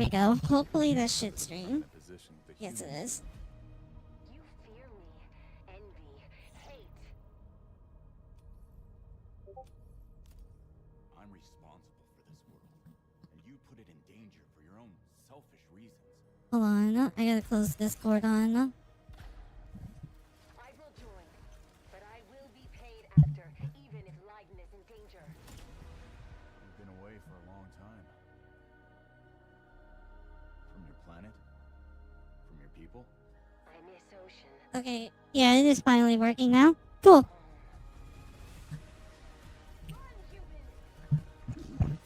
we go. Hopefully this should stream. Yes, it is. You fear me, envy, hate. I'm responsible for this world, and you put it in danger for your own selfish reasons. Hold on. I gotta close Discord on. I will join, but I will be paid after, even if Leiden is in danger. You've been away for a long time. From your planet? From your people? I miss Ocean. Okay. Yeah, it is finally working now. Cool.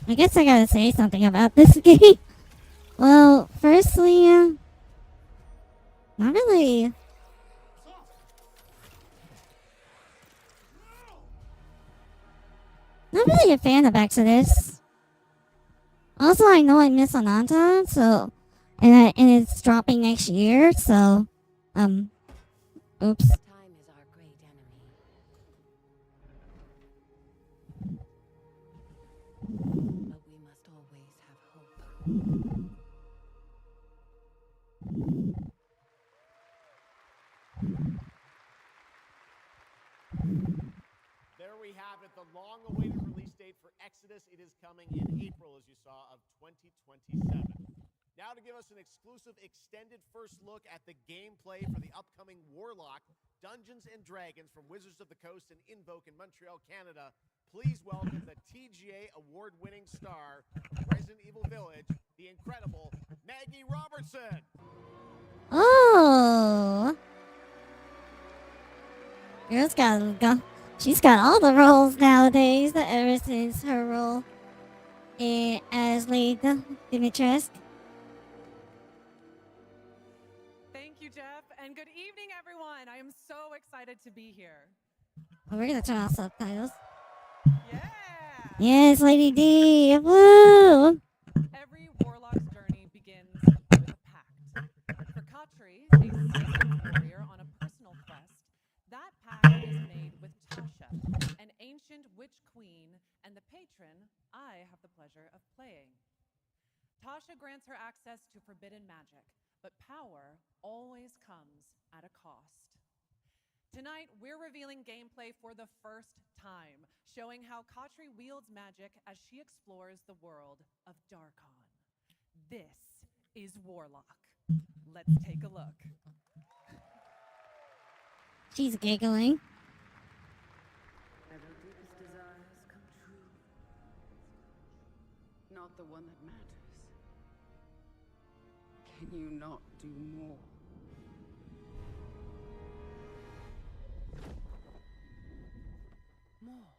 I guess I gotta say something about this game. Well, firstly, not really. Not really a fan of Exodus. Also, I know I miss Ananta, so and it's dropping next year, so oops. Time is our great enemy. But we must always have hope. There we have it, the long-awaited release date for Exodus. It is coming in April, as you saw, of 2027. Now to give us an exclusive extended first look at the gameplay for the upcoming Warlock Dungeons & Dragons from Wizards of the Coast and Invoke in Montreal, Canada, please welcome the TGA award-winning star of Resident Evil Village, the incredible Maggie Robertson. Oh. Girl's got she's got all the roles nowadays ever since her role as Lady Dimitrescu. Thank you, Jeff, and good evening, everyone. I am so excited to be here. Oh, we're gonna turn off subtitles. Yeah! Yes, Lady D. Woo! Every warlock's journey begins with a pact. For Katri, a seasoned warrior on a personal quest, that pact is made with Tasha, an ancient witch queen and the patron I have the pleasure of playing. Tasha grants her access to forbidden magic, but power always comes at a cost. Tonight, we're revealing gameplay for the first time, showing how Katri wields magic as she explores the world of Darkon. This is Warlock. Let's take a look. She's giggling. Ever deepest desires come true. Not the one that matters. Can you not do more? More?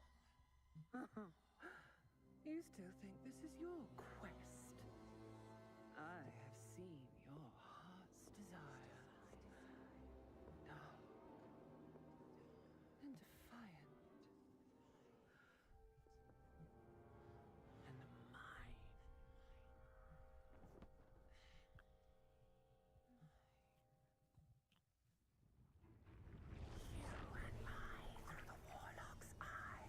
You still think this is your quest? I have seen your heart's desire. Dull and defiant. And mine. You and I through the warlock's eye.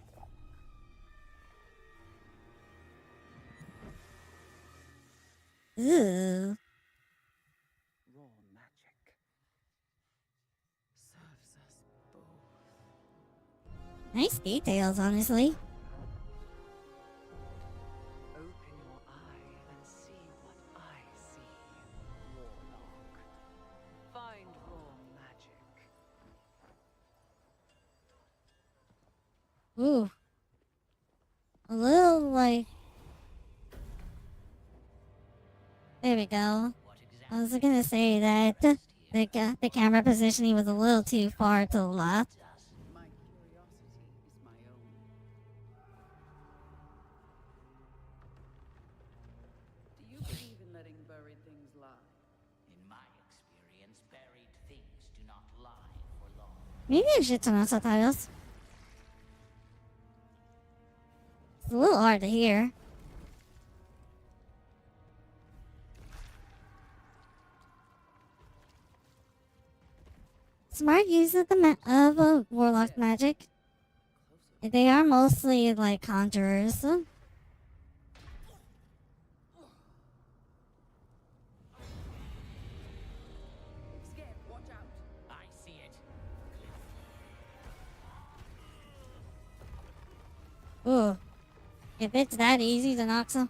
Ooh. Raw magic serves us both. Nice details, honestly. Open your eye and see what I see, Warlock. Find raw magic. Ooh. A little like. There we go. I was gonna say that the camera positioning was a little too far to the left. My curiosity is my own. Do you believe in letting buried things lie? In my experience, buried things do not lie for long. Maybe I should turn on subtitles. It's a little hard to hear. Smart use of warlock magic. They are mostly like conjurers. Ooh. If it's that easy to knock some...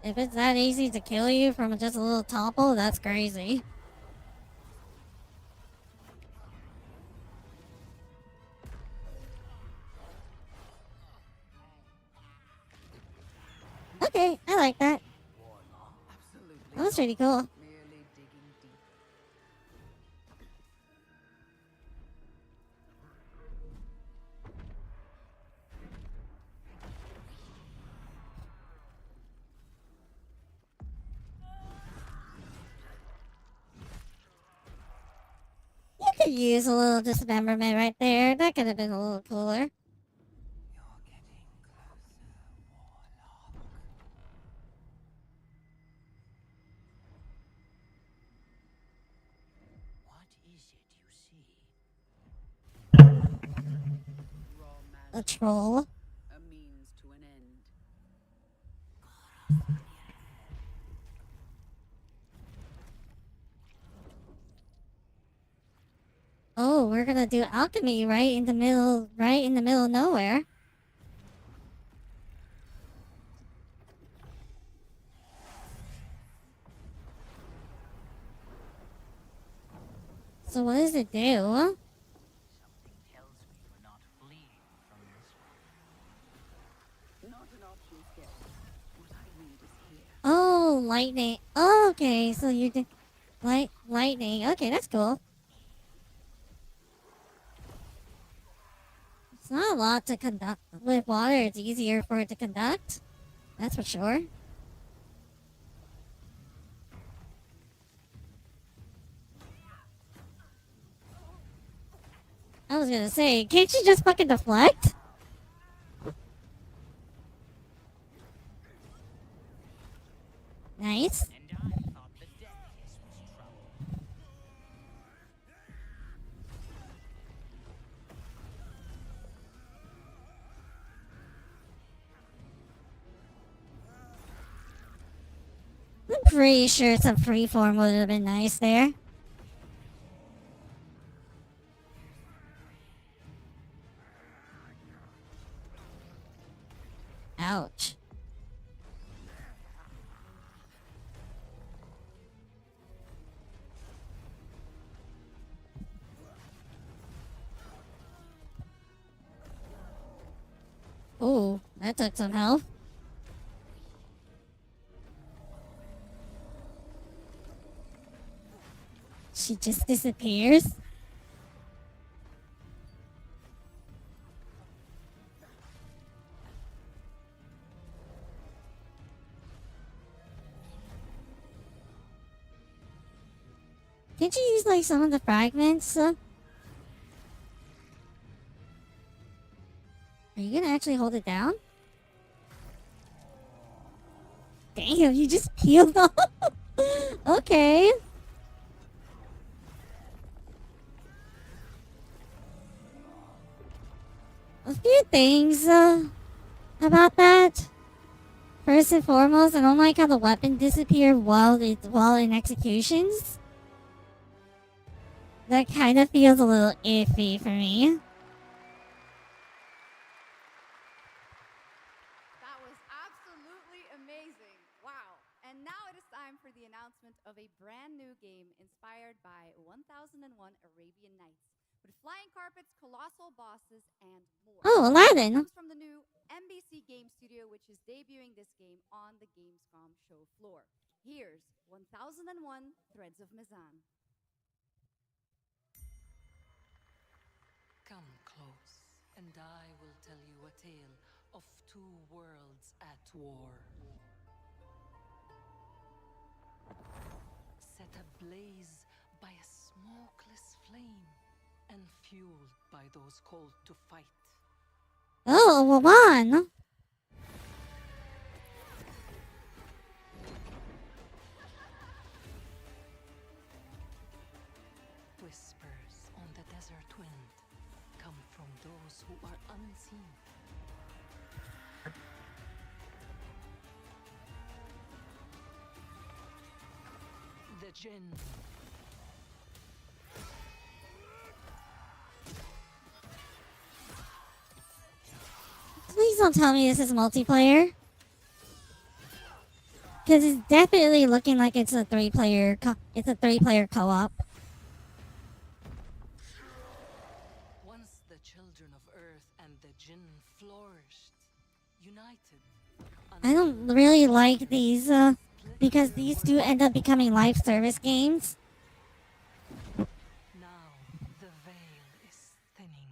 If it's that easy to kill you from just a little topple, that's crazy. Okay, I like that. Absolutely. That was pretty cool. Merely digging deep. You could use a little dismemberment right there. That could have been a little cooler. You're getting closer, Warlock. What is it you see? Raw A magic. troll. A means to an end. Oh, we're gonna do alchemy right in the middle of nowhere. So what does it do? Something tells me we're not fleeing from this one. Not an option, Skip. What I need is here. Oh, lightning. Oh, okay, so you did lightning. Okay, that's cool. It's not a lot to conduct. With water, it's easier for it to conduct. That's for sure. I was gonna say, can't you just fucking deflect? Nice. And I thought the Deathius was trouble. I'm pretty sure some freeform would have been nice there. Ouch. Ooh, that took some health. She just disappears. Can't you use like some of the fragments? Are you gonna actually hold it down? Damn, you just peeled off. Okay. A few things about that. First and foremost, I don't like how the weapon disappeared while in executions. That kind of feels a little iffy for me. That was absolutely amazing. Wow. And now it is time for the announcement of a brand new game inspired by 1001 Arabian Nights with flying carpets, colossal bosses, and more. Oh, It Aladdin. comes from the new NBC Game Studio, which is debuting this game on the Gamescom show floor. Here's 1001 Threads of Mizan. Come close, and I will tell you a tale of two worlds at war. Set ablaze by a smokeless flame, and fueled by those called to fight. Oh, well, one. Whispers on the desert wind come from those who are unseen. The Jinn. Please don't tell me this is multiplayer. Because it's definitely looking like it's a three-player co-op. Once the children of Earth and the Jinn flourished, united. I don't really like these, because these do end up becoming live service games. Now the veil is thinning.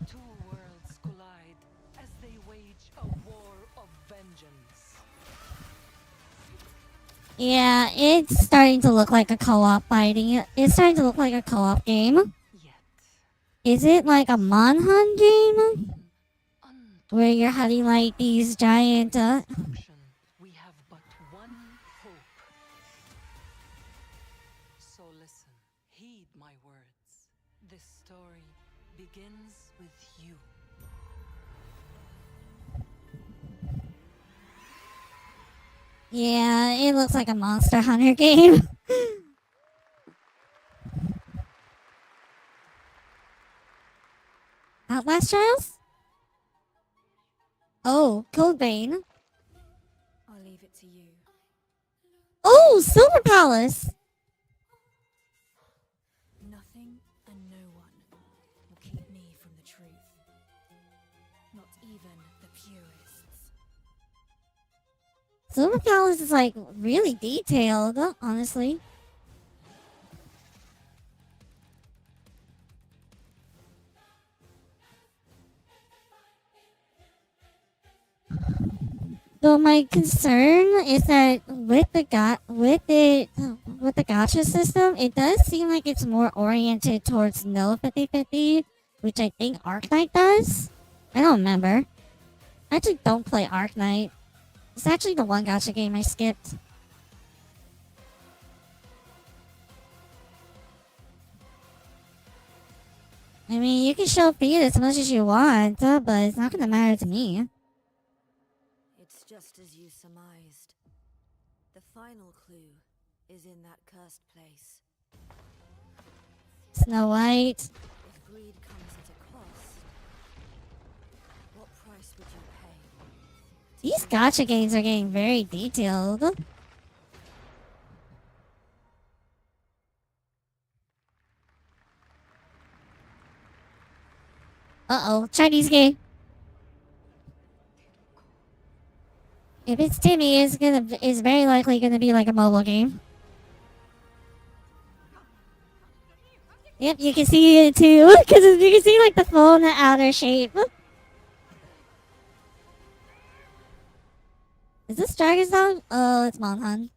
Two worlds collide as they wage a war of vengeance. Yeah, it's starting to look like a co-op fighting. It's starting to look like a co-op game. Yet, Is it like a Manhunt game? Where you're hunting like these giant, destruction, we have but one hope. So listen, heed my words. This story begins with you. Yeah, it looks like a Monster Hunter game. Outlast Trials? Oh, Code Vein. I'll leave it to you. Oh, Silver Palace! Nothing and no one will keep me from the truth. Not even the purists. Silver Palace is like really detailed, honestly. So my concern is that with the gacha system, it does seem like it's more oriented towards no 50-50, which I think Arknight does. I don't remember. I actually don't play Arknight. It's actually the one gacha game I skipped. I mean, you can show feed as much as you want, but it's not gonna matter to me. It's just as you surmised. The final clue is in that cursed place. Snow White. If greed comes at a cost, what price would you pay? These gacha games are getting very detailed. Uh-oh, Chinese game. If it's Timmy, it's very likely gonna be like a mobile game. Yep, you can see it too, because you can see like the phone outer shape. Is this Dragon Song? Oh, it's Monhan.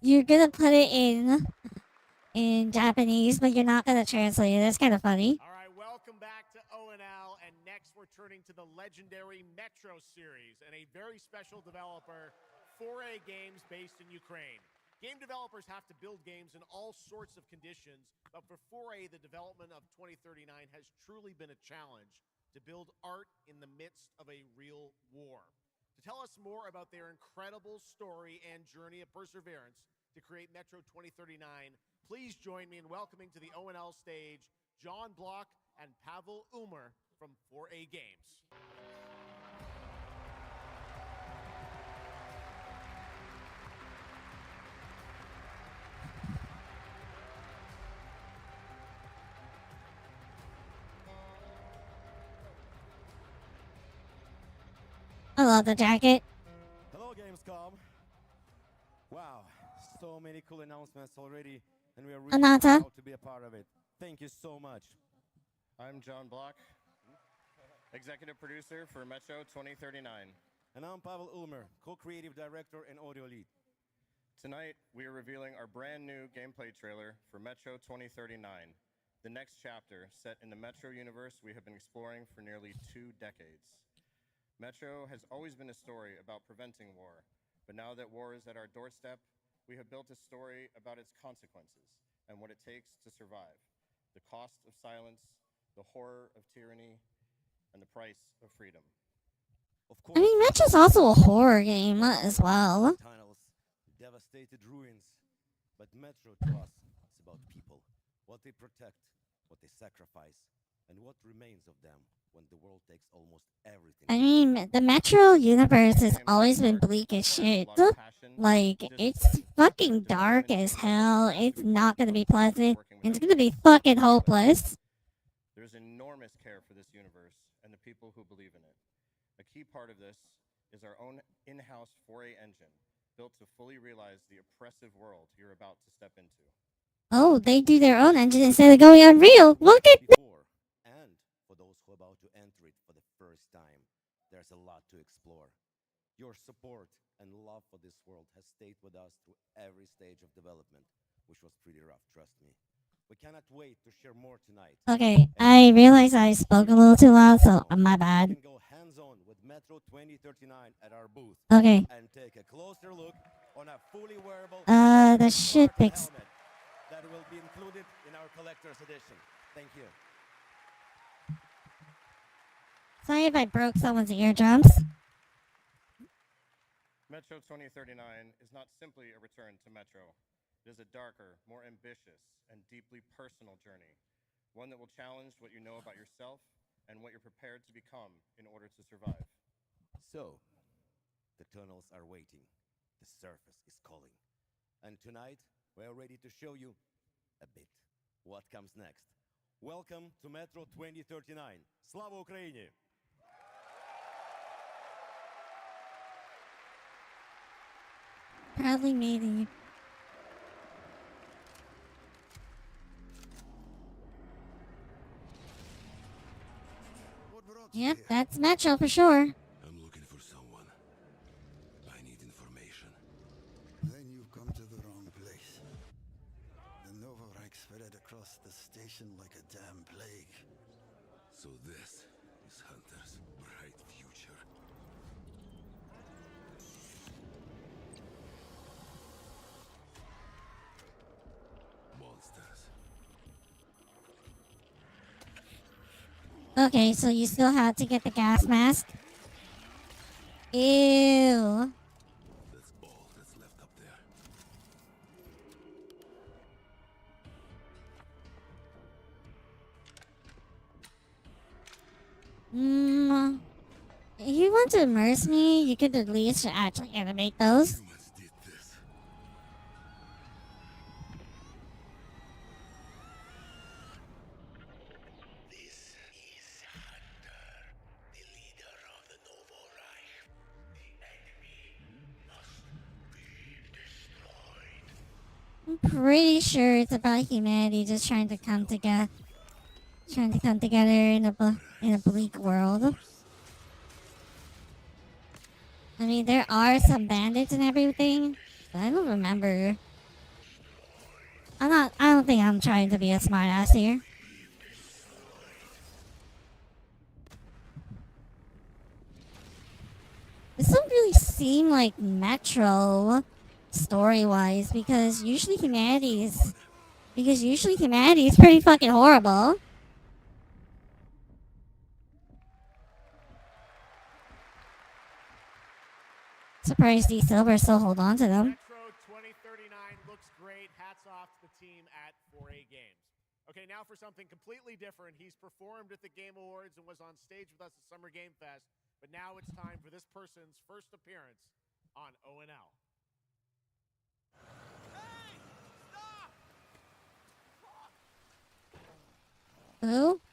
You're gonna put it in Japanese, but you're not gonna translate it. That's kind of funny. All right, welcome back to ONL, and next we're turning to the legendary Metro series and a very special developer, 4A Games, based in Ukraine. Game developers have to build games in all sorts of conditions, but for 4A, the development of 2039 has truly been a challenge to build art in the midst of a real war. To tell us more about their incredible story and journey of perseverance to create Metro 2039, please join me in welcoming to the ONL stage John Block and Pavel Umer from 4A Games. I love the jacket. Hello, Gamescom. Wow, so many cool announcements already, and we are really Anata. proud to be a part of it. Thank you so much. I'm John Block, executive producer for Metro 2039. And I'm Pavel Ulmer, co-creative director and audio lead. Tonight, we are revealing our brand new gameplay trailer for Metro 2039, the next chapter set in the Metro universe we have been exploring for nearly 2 decades. Metro has always been a story about preventing war, but now that war is at our doorstep, we have built a story about its consequences and what it takes to survive, the cost of silence, the horror of tyranny, and the price of freedom. Of course, I mean, Metro's also a horror game as well. tunnels, devastated ruins, but Metro to us is about people, what they protect, what they sacrifice, and what remains of them when the world takes almost everything. I mean, the Metro universe has always been bleak as shit. Like, it's fucking dark as hell. It's not gonna be pleasant. It's gonna be fucking hopeless. There's enormous care for this universe and the people who believe in it. A key part of this is our own in-house 4A engine, built to fully realize the oppressive world you're about to step into. Oh, they do their own engine instead of going Unreal. Look at that! Before, and for those who are about to enter it for the first time, there's a lot to explore. Your support and love for this world has stayed with us through every stage of development, which was pretty rough, trust me. We cannot wait to share more tonight. Okay, I realize I spoke a little too loud, so my bad. You can go hands-on with Metro 2039 at our booth. Okay. And take a closer look on a fully wearable The shit fix. helmet that will be included in our collector's edition. Thank you. Sorry if I broke someone's eardrums. Metro 2039 is not simply a return to Metro. It is a darker, more ambitious, and deeply personal journey. One that will challenge what you know about yourself and what you're prepared to become in order to survive. So, the tunnels are waiting. The surface is calling. And tonight, we're ready to show you a bit what comes next. Welcome to Metro 2039. Slava Ukraini! Proudly made. Yep, that's Metro for sure. I'm looking for someone. I need information. Then you've come to the wrong place. The Novorike spread across the station like a damn plague. So this is Hunter's bright future. Monsters. Okay, so you still have to get the gas mask. Ew. That's all that's left up there. If you want to immerse me, you could at least actually animate those. Humans did this. This is Hunter, the leader of the Novorike. The enemy must be destroyed. I'm pretty sure it's about humanity just trying to come together, in a bleak world. I mean, there are some bandits and everything, but I don't remember. I don't think I'm trying to be a smartass here. This don't really seem like Metro story-wise, because usually humanity is pretty fucking horrible. Surprised these Silver still hold on to them. Metro 2039 looks great. Hats off to the team at 4A Games. Okay, now for something completely different. He's performed at the Game Awards and was on stage with us at Summer Game Fest, but now it's time for this person's first appearance on ONL. Who?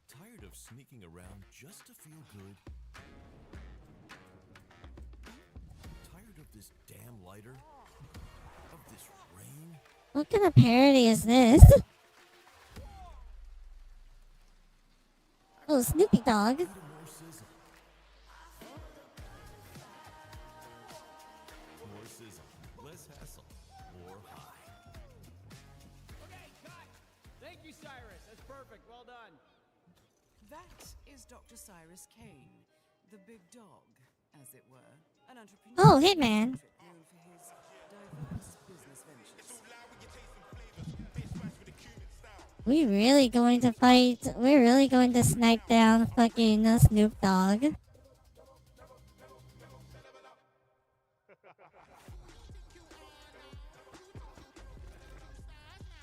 Tired of sneaking around just to feel good? Tired of this damn lighter? Of this rain? What kind of parody is this? Oh, Snoopy Dog. More sizzle. More sizzle. Less hassle. More high. Okay, cut! Thank you, Cyrus. That's perfect. Well done. That is Dr. Cyrus Kane, the big dog, as it were. An entrepreneur. Oh, Hitman. Known for his diverse business ventures. We really going to fight? We're really going to snipe down fucking Snoop Dogg?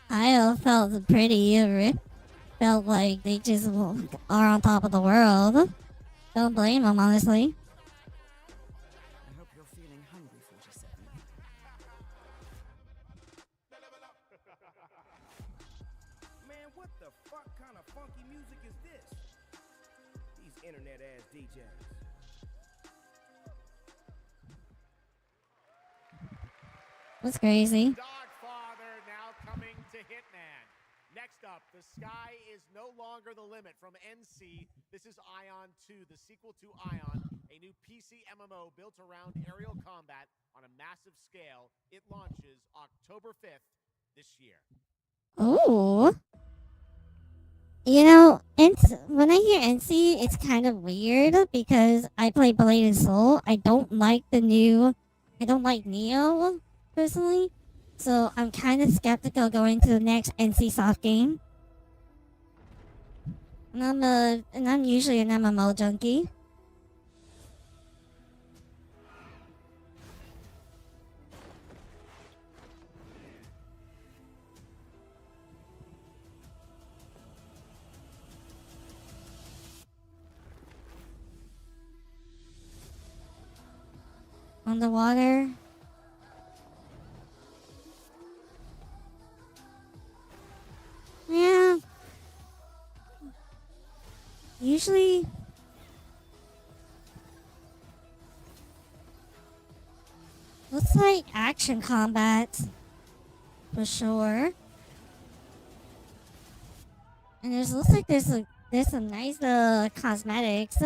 I felt pretty felt like they just are on top of the world. Don't blame them, honestly. I hope you're feeling hungry, 47. Man, what the fuck kind of funky music is this? These internet-ass DJs. That's crazy. Dogfather now coming to Hitman. Next up, the sky is no longer the limit from NC. This is Ion 2, the sequel to Ion, a new PC MMO built around aerial combat on a massive scale. It launches October 5th this year. Ooh. You know, when I hear NC, it's kind of weird because I play Blade and Soul. I don't like Neo personally, so I'm kind of skeptical going to the next NC Soft game. And I'm usually an MMO junkie. On the water. Yeah. Usually. Looks like action combat. For sure. And looks like there's some nice cosmetics.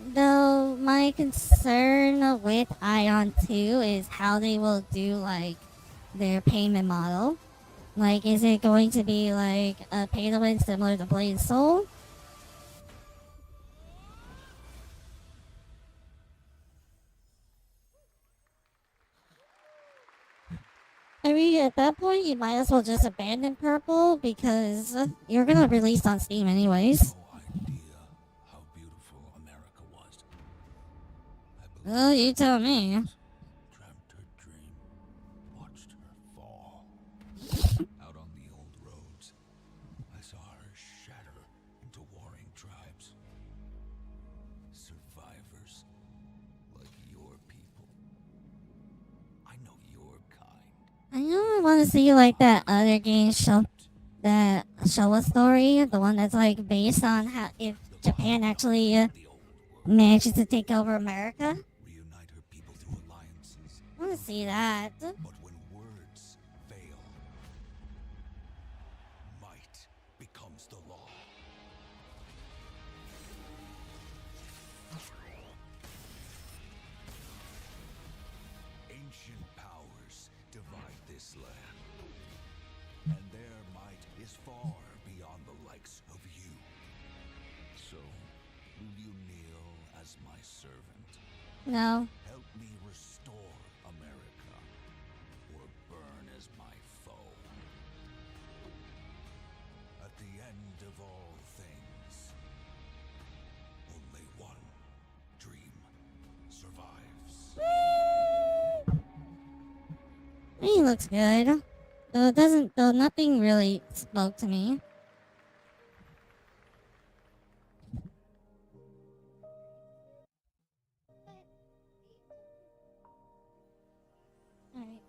Though my concern with Ion 2 is how they will do like their payment model. Like, is it going to be like a pay to win similar to Blade and Soul? I mean, at that point, you might as well just abandon Purple because you're gonna release on Steam anyways. Oh, you tell me. Dreamt her dream, watched her fall. Out on the old roads, I saw her shatter into warring tribes. Survivors like your people. I know your kind. I know I want to see like that other game show a story, the one that's like based on how if Japan actually manages to take over America. Reunite her people through alliances. I want to see that. But when words fail, might becomes the law. Ancient powers divide this land, and their might is far beyond the likes of you. So, will you kneel as my servant? No. Help me restore America, or burn as my foe. At the end of all things, only one dream survives. He looks good. Though nothing really spoke to me. Alright.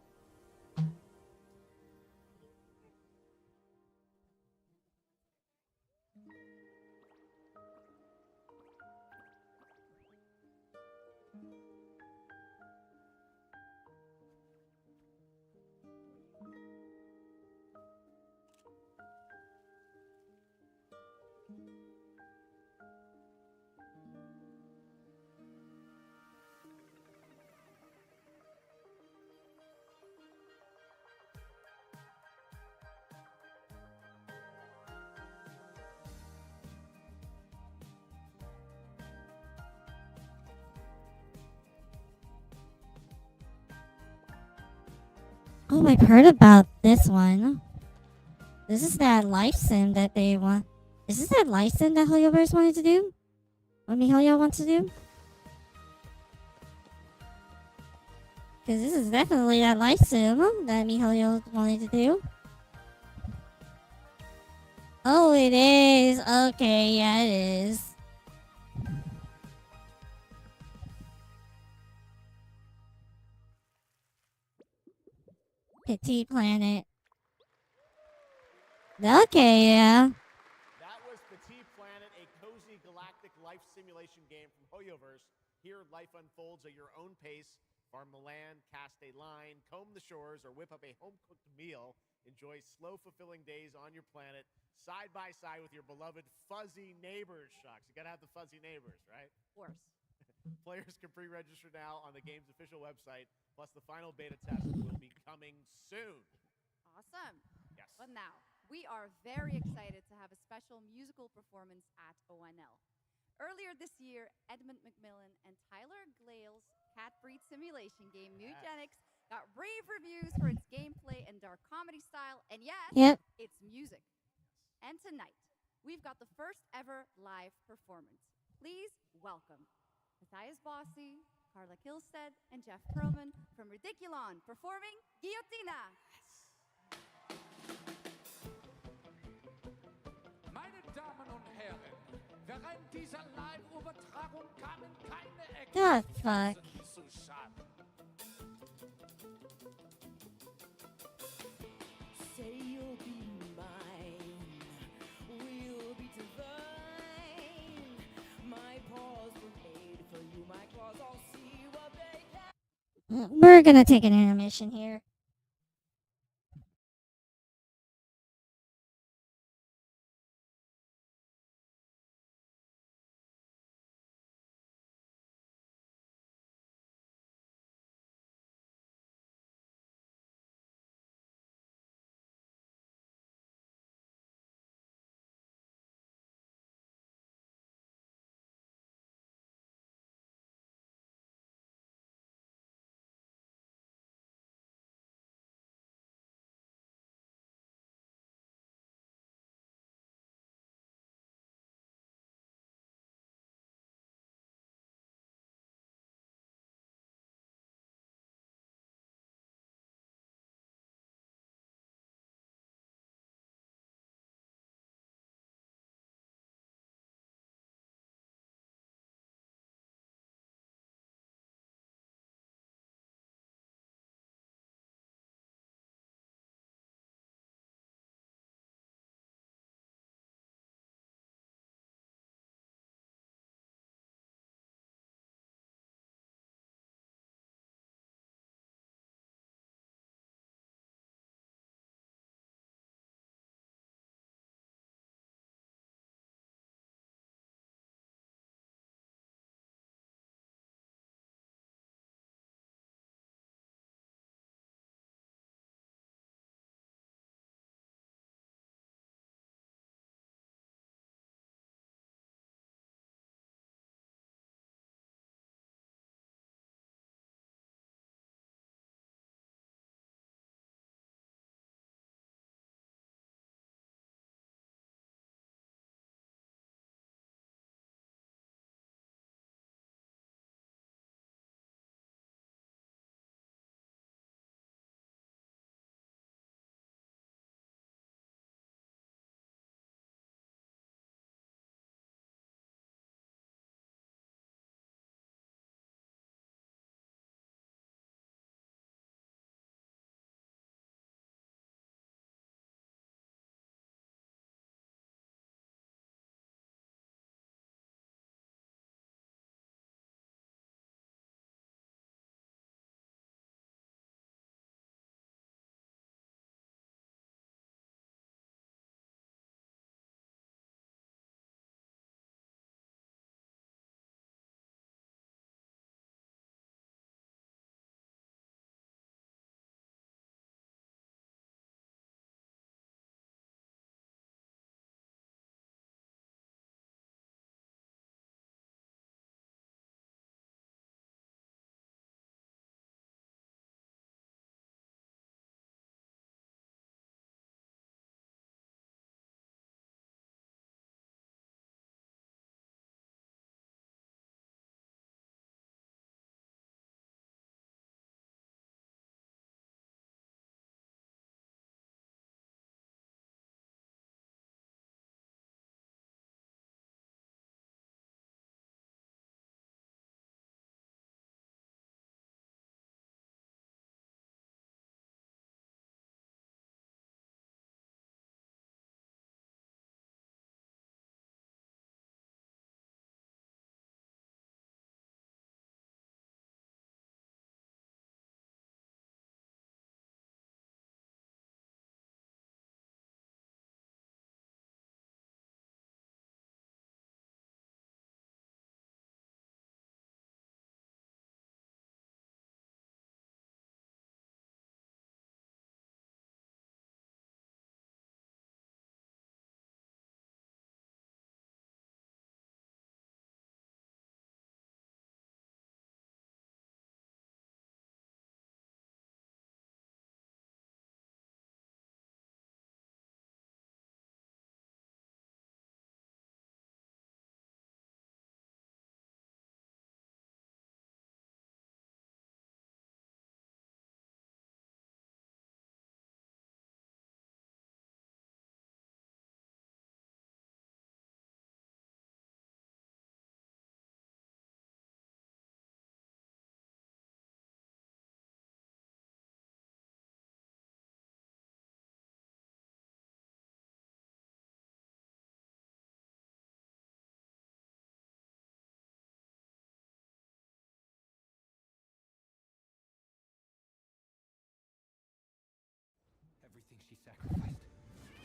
Oh, I've heard about this one. This is that life sim that they want. Is this that life sim that Hoyoverse wanted to do? Or Mihoyo wants to do? Because this is definitely that life sim that Mihoyo wanted to do. Oh, it is. Okay, yeah, it is. Petite Planet. Okay, yeah. That was Petit Planet, a cozy galactic life simulation game from Hoyoverse. Here, life unfolds at your own pace. Farm the land, cast a line, comb the shores, or whip up a home cooked meal. Enjoy slow, fulfilling days on your planet, side by side with your beloved fuzzy neighbors. Shucks, you gotta have the fuzzy neighbors, right? Of course. Players can pre register now on the game's official website, plus, the final beta test will be coming soon. Awesome. Yes. But now, we are very excited to have a special musical performance at ONL. Earlier this year, Edmund McMillan and Tyler Glale's cat breed simulation game, Mugenics, got rave reviews for its gameplay and dark comedy style, and yes, Yep. its music. And tonight, we've got the first ever live performance. Please welcome Matthias Bossi, Carla Kilstead, and Jeff Perlman from Ridiculon performing Guillotina. Meine Damen und Herren, während dieser Live-Übertragung kamen keine The fuck? Ergebnisse zusammen. Say you'll be mine, we'll be divine. My paws were made for you, my claws all see what they can. We're gonna take an intermission here.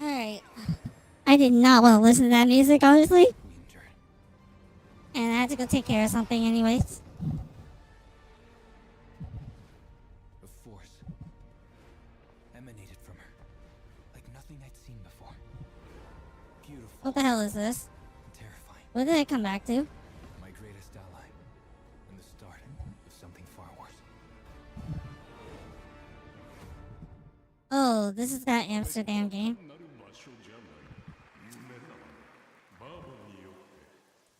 Alright. I did not want to listen to that music, honestly. And I had to go take care of something anyways. A force emanated from her, like nothing I'd seen before. Beautiful. What the hell is this? Terrifying. What did I come back to? My greatest ally, and the start of something far worse. Oh, this is that Amsterdam game.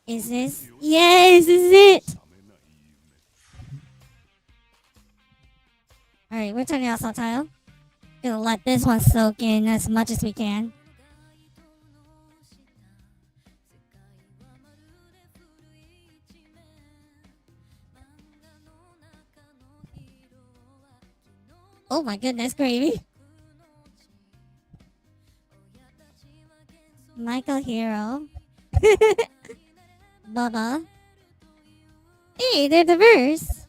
Is this? Yes, this is it! Alright, we're turning off subtitle. Gonna let this one soak in as much as we can. Oh my goodness, gravy. Michael Hero. Bubba. Hey, they're diverse.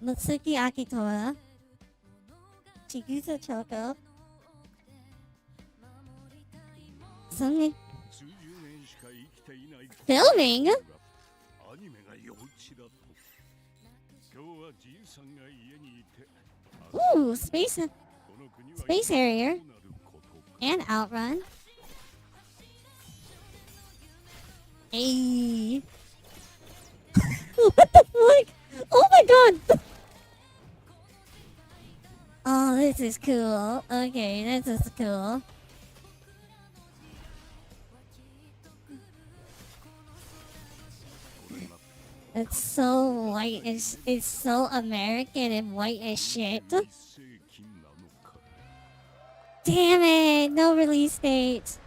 Mutsuki Akitola. Chigusa Choco. Something. Filming? Ooh, Space Harrier. And Outrun. Hey. What the fuck? Oh my god. Oh, this is cool. Okay, this is cool. It's so white. It's so American and white as shit. Damn it! No release date.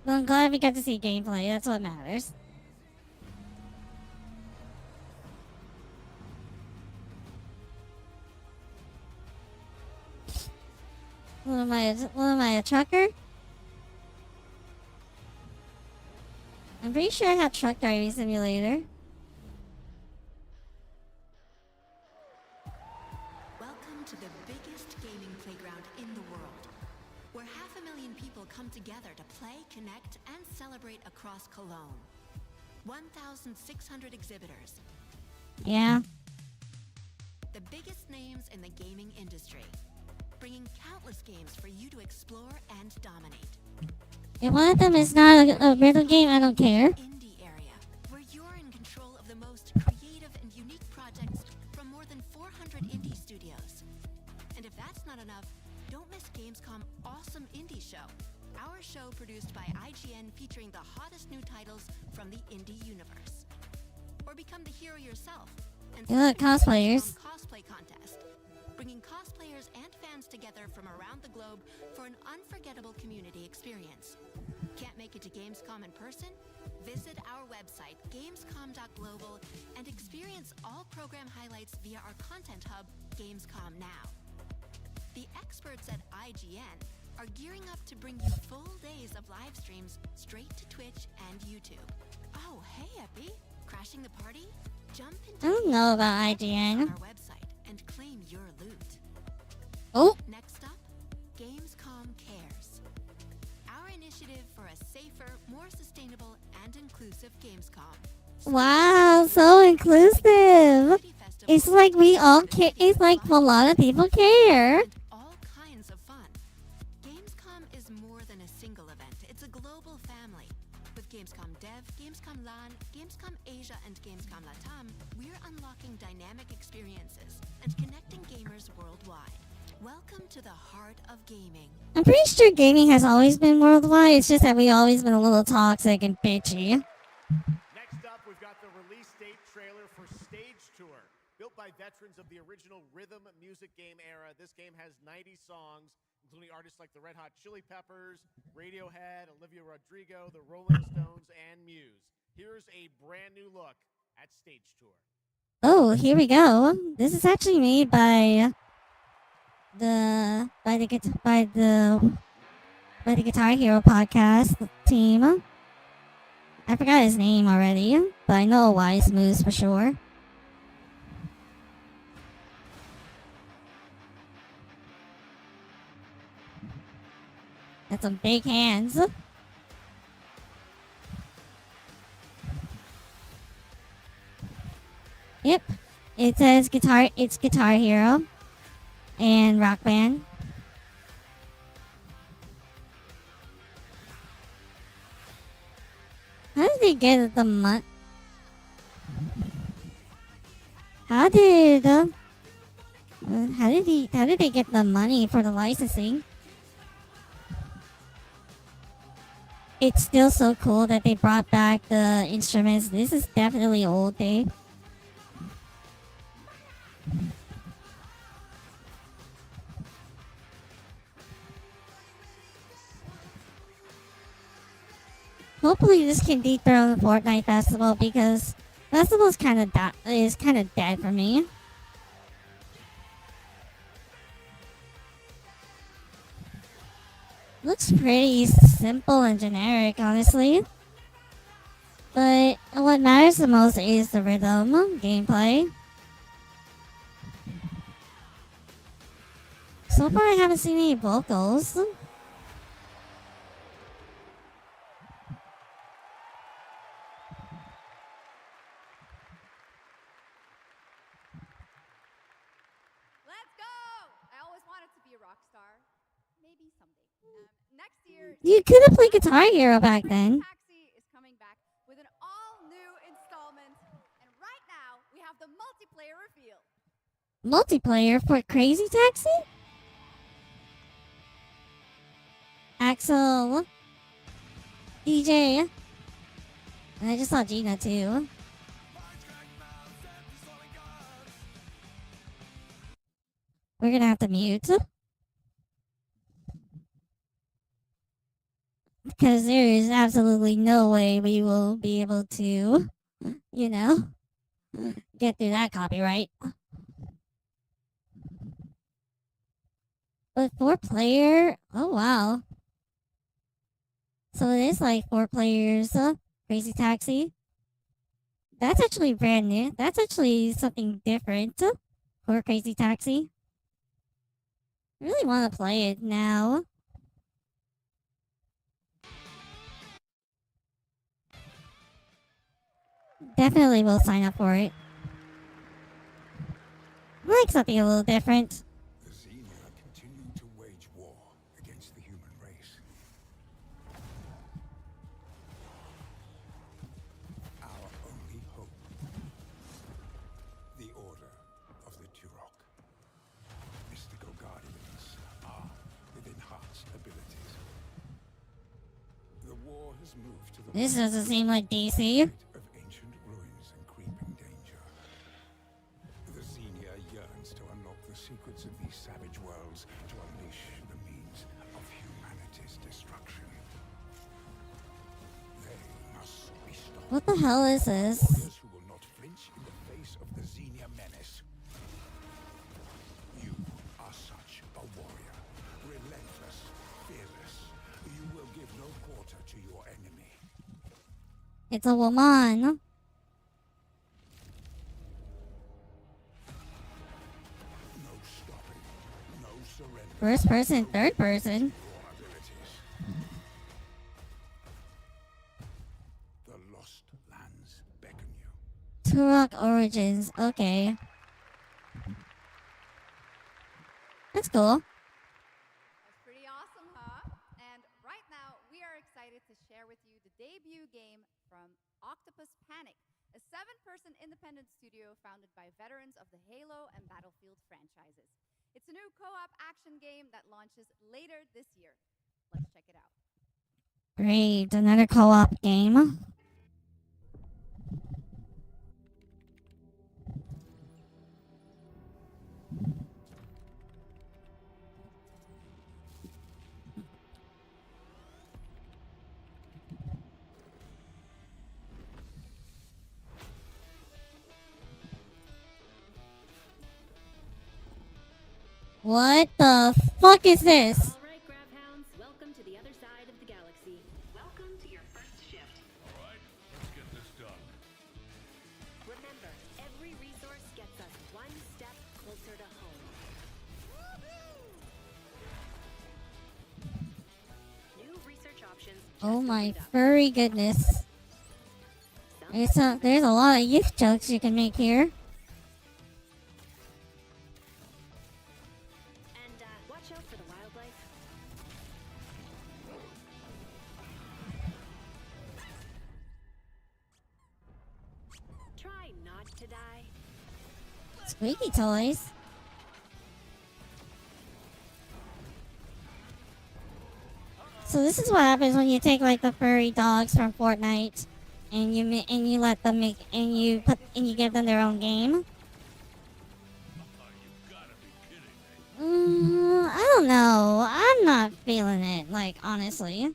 Well, I'm glad we got to see gameplay. That's what matters. What am I, a trucker? I'm pretty sure I have Truck Driving Simulator. Welcome to the biggest gaming playground in the world, where 500,000 people come together to play, connect, and celebrate across Cologne. 1,600 exhibitors. Yeah. The biggest names in the gaming industry, bringing countless games for you to explore and dominate. If one of them is not a riddle game, I don't care. Indie area, where you're in control of the most creative and unique projects from more than 400 indie studios. And if that's not enough, don't miss Gamescom Awesome Indie Show, our show produced by IGN featuring the hottest new titles from the indie universe. Or become the hero yourself and You look cosplayers. cosplay contest, bringing cosplayers and fans together from around the globe for an unforgettable community experience. Can't make it to Gamescom in person? Visit our website, gamescom.global, and experience all program highlights via our content hub, Gamescom Now. The experts at IGN are gearing up to bring you full days of live streams straight to Twitch and YouTube. Oh, hey, Epi. Crashing the party? Jump into I don't know about on IGN. our website and claim your loot. Oh. Next up, Gamescom Cares. Our initiative for a safer, more sustainable, and inclusive Gamescom. Wow, so inclusive. It's like we all care. It's like a lot of people care. All kinds of fun. Gamescom is more than a single event. It's a global family. With Gamescom Dev, Gamescom LAN, Gamescom Asia, and Gamescom Latam, we're unlocking dynamic experiences and connecting gamers worldwide. Welcome to the heart of gaming. I'm pretty sure gaming has always been worldwide. It's just that we always been a little toxic and bitchy. Next up, we've got the release date trailer for Stage Tour. Built by veterans of the original rhythm music game era, this game has 90 songs, including artists like the Red Hot Chili Peppers, Radiohead, Olivia Rodrigo, the Rolling Stones, and Muse. Here's a brand new look at Stage Tour. Oh, here we go. This is actually made by the Guitar Hero podcast team. I forgot his name already, but I know Wise Moves for sure. That's some big hands. Yep. It says guitar. It's Guitar Hero and Rock Band. How did they get the money? How did they get the money for the licensing? It's still so cool that they brought back the instruments. This is definitely old day. Hopefully this can dethrone the Fortnite festival because festival's kind of dead for me. Looks pretty simple and generic, honestly. But what matters the most is the rhythm, gameplay. So far, I haven't seen any vocals. Let's go! I always wanted to be a rock star. Maybe someday. Next year, You could have played Guitar Hero back then. Taxi is coming back with an all-new installment. And right now, we have the multiplayer reveal. Multiplayer for Crazy Taxi? Axel. DJ. And I just saw Gina too. We're gonna have to mute. Because there is absolutely no way we will be able to, you know, get through that copyright. But 4-player? Oh, wow. So it is like 4 players, Crazy Taxi. That's actually brand new. That's actually something different for Crazy Taxi. I really want to play it now. Definitely will sign up for it. I like something a little different. The Xenia continue to wage war against the human race. Our only hope, the Order of the Turok. Mystical guardians are with enhanced abilities. The war has moved to the This doesn't seem like DC. of ancient ruins and creeping danger. The Xenia yearns to unlock the secrets of these savage worlds to unleash the means of humanity's destruction. They must be stopped. What the hell is this? Warriors who will not flinch in the face of the Xenia menace. You are such a warrior. Relentless, fearless. You will give no quarter to your enemy. It's a woman. No stopping. No surrender. First person, third person. Your abilities. The Lost Lands beckon you. Turok Origins. Okay. That's cool. That's pretty awesome, huh? And right now, we are excited to share with you the debut game from Octopus Panic, a 7-person independent studio founded by veterans of the Halo and Battlefield franchises. It's a new co-op action game that launches later this year. Let's check it out. Great. Another co-op game. What the fuck is this? All right, Grabhounds, welcome to the other side of the galaxy. Welcome to your first shift. All right, let's get this done. Remember, every resource gets us one step closer to home. options Oh just my opened up. furry goodness. There's a lot of youth jokes you can make here. And watch out for the wildlife. Try not to die. Squeaky toys. So this is what happens when you take like the furry dogs from Fortnite, and you let them make and you give them their own game. I don't know. I'm not feeling it. Like honestly.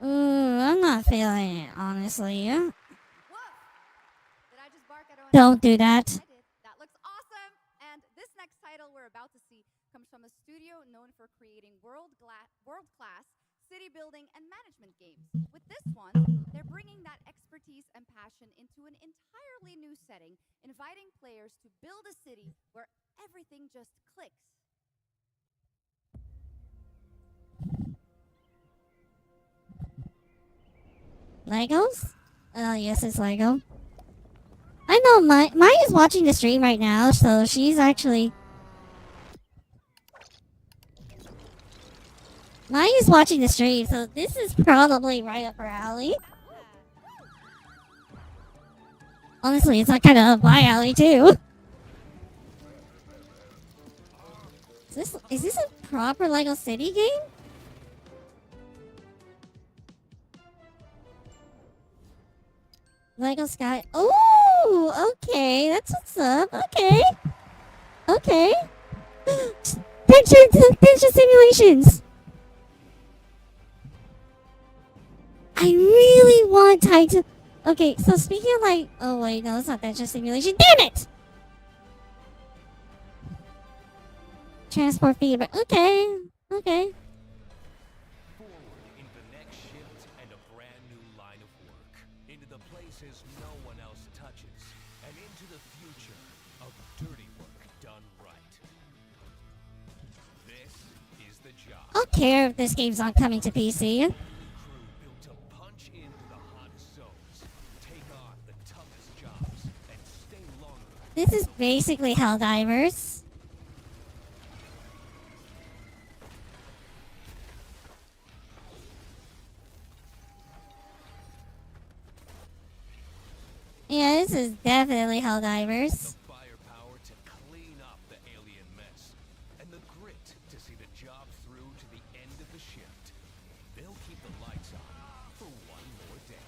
I'm not feeling it, honestly. Did I just bark? I don't Don't do that. I did. That looks awesome. And this next title we're about to see comes from a studio known for creating world-class city building and management games. With this one, they're bringing that expertise and passion into an entirely new setting, inviting players to build a city where everything just clicks. Legos? Yes, it's Lego. I know Maya is watching the stream right now, so she's actually... Maya's watching the stream, so this is probably right up her alley. Honestly, it's like kind of up my alley, too. Is this a proper Lego City game? Lego Sky. Oh, okay. That's what's up. Okay. Okay. Tension simulations. I really want Titan. Okay, so speaking of like, oh wait, no, it's not tension simulation. Damn it! Transport fever. Okay. Okay. Into the next shift and a brand new line of work. Into the places no one else touches. And into the future of dirty work done right. This is the job. I don't care if this game's not coming to PC. Crew built to punch into the hot zones, take on the toughest jobs, and stay longer. This is basically Helldivers. Yeah, this is definitely Helldivers. Firepower to clean up the alien mess, and the grit to see the job through to the end of the shift. They'll keep the lights on for one more day.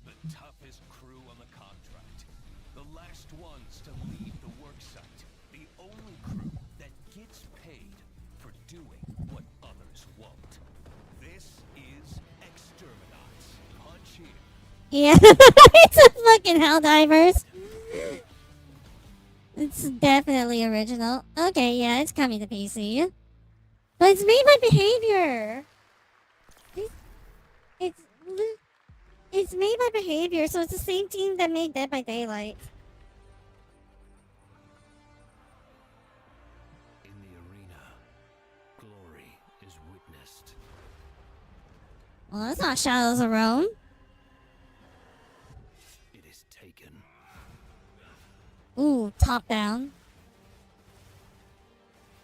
The toughest crew on the contract. The last ones to leave the work site. The only crew that gets paid for doing what others won't. This is Exterminats. Punch in. Yeah, it's a fucking Helldivers. It's definitely original. Okay, yeah, it's coming to PC. But it's made by Behavior. It's made by Behavior, so it's the same team that made Dead by Daylight. In the arena, glory is witnessed. Well, that's not Shadows of Rome. It is taken. Ooh, top down.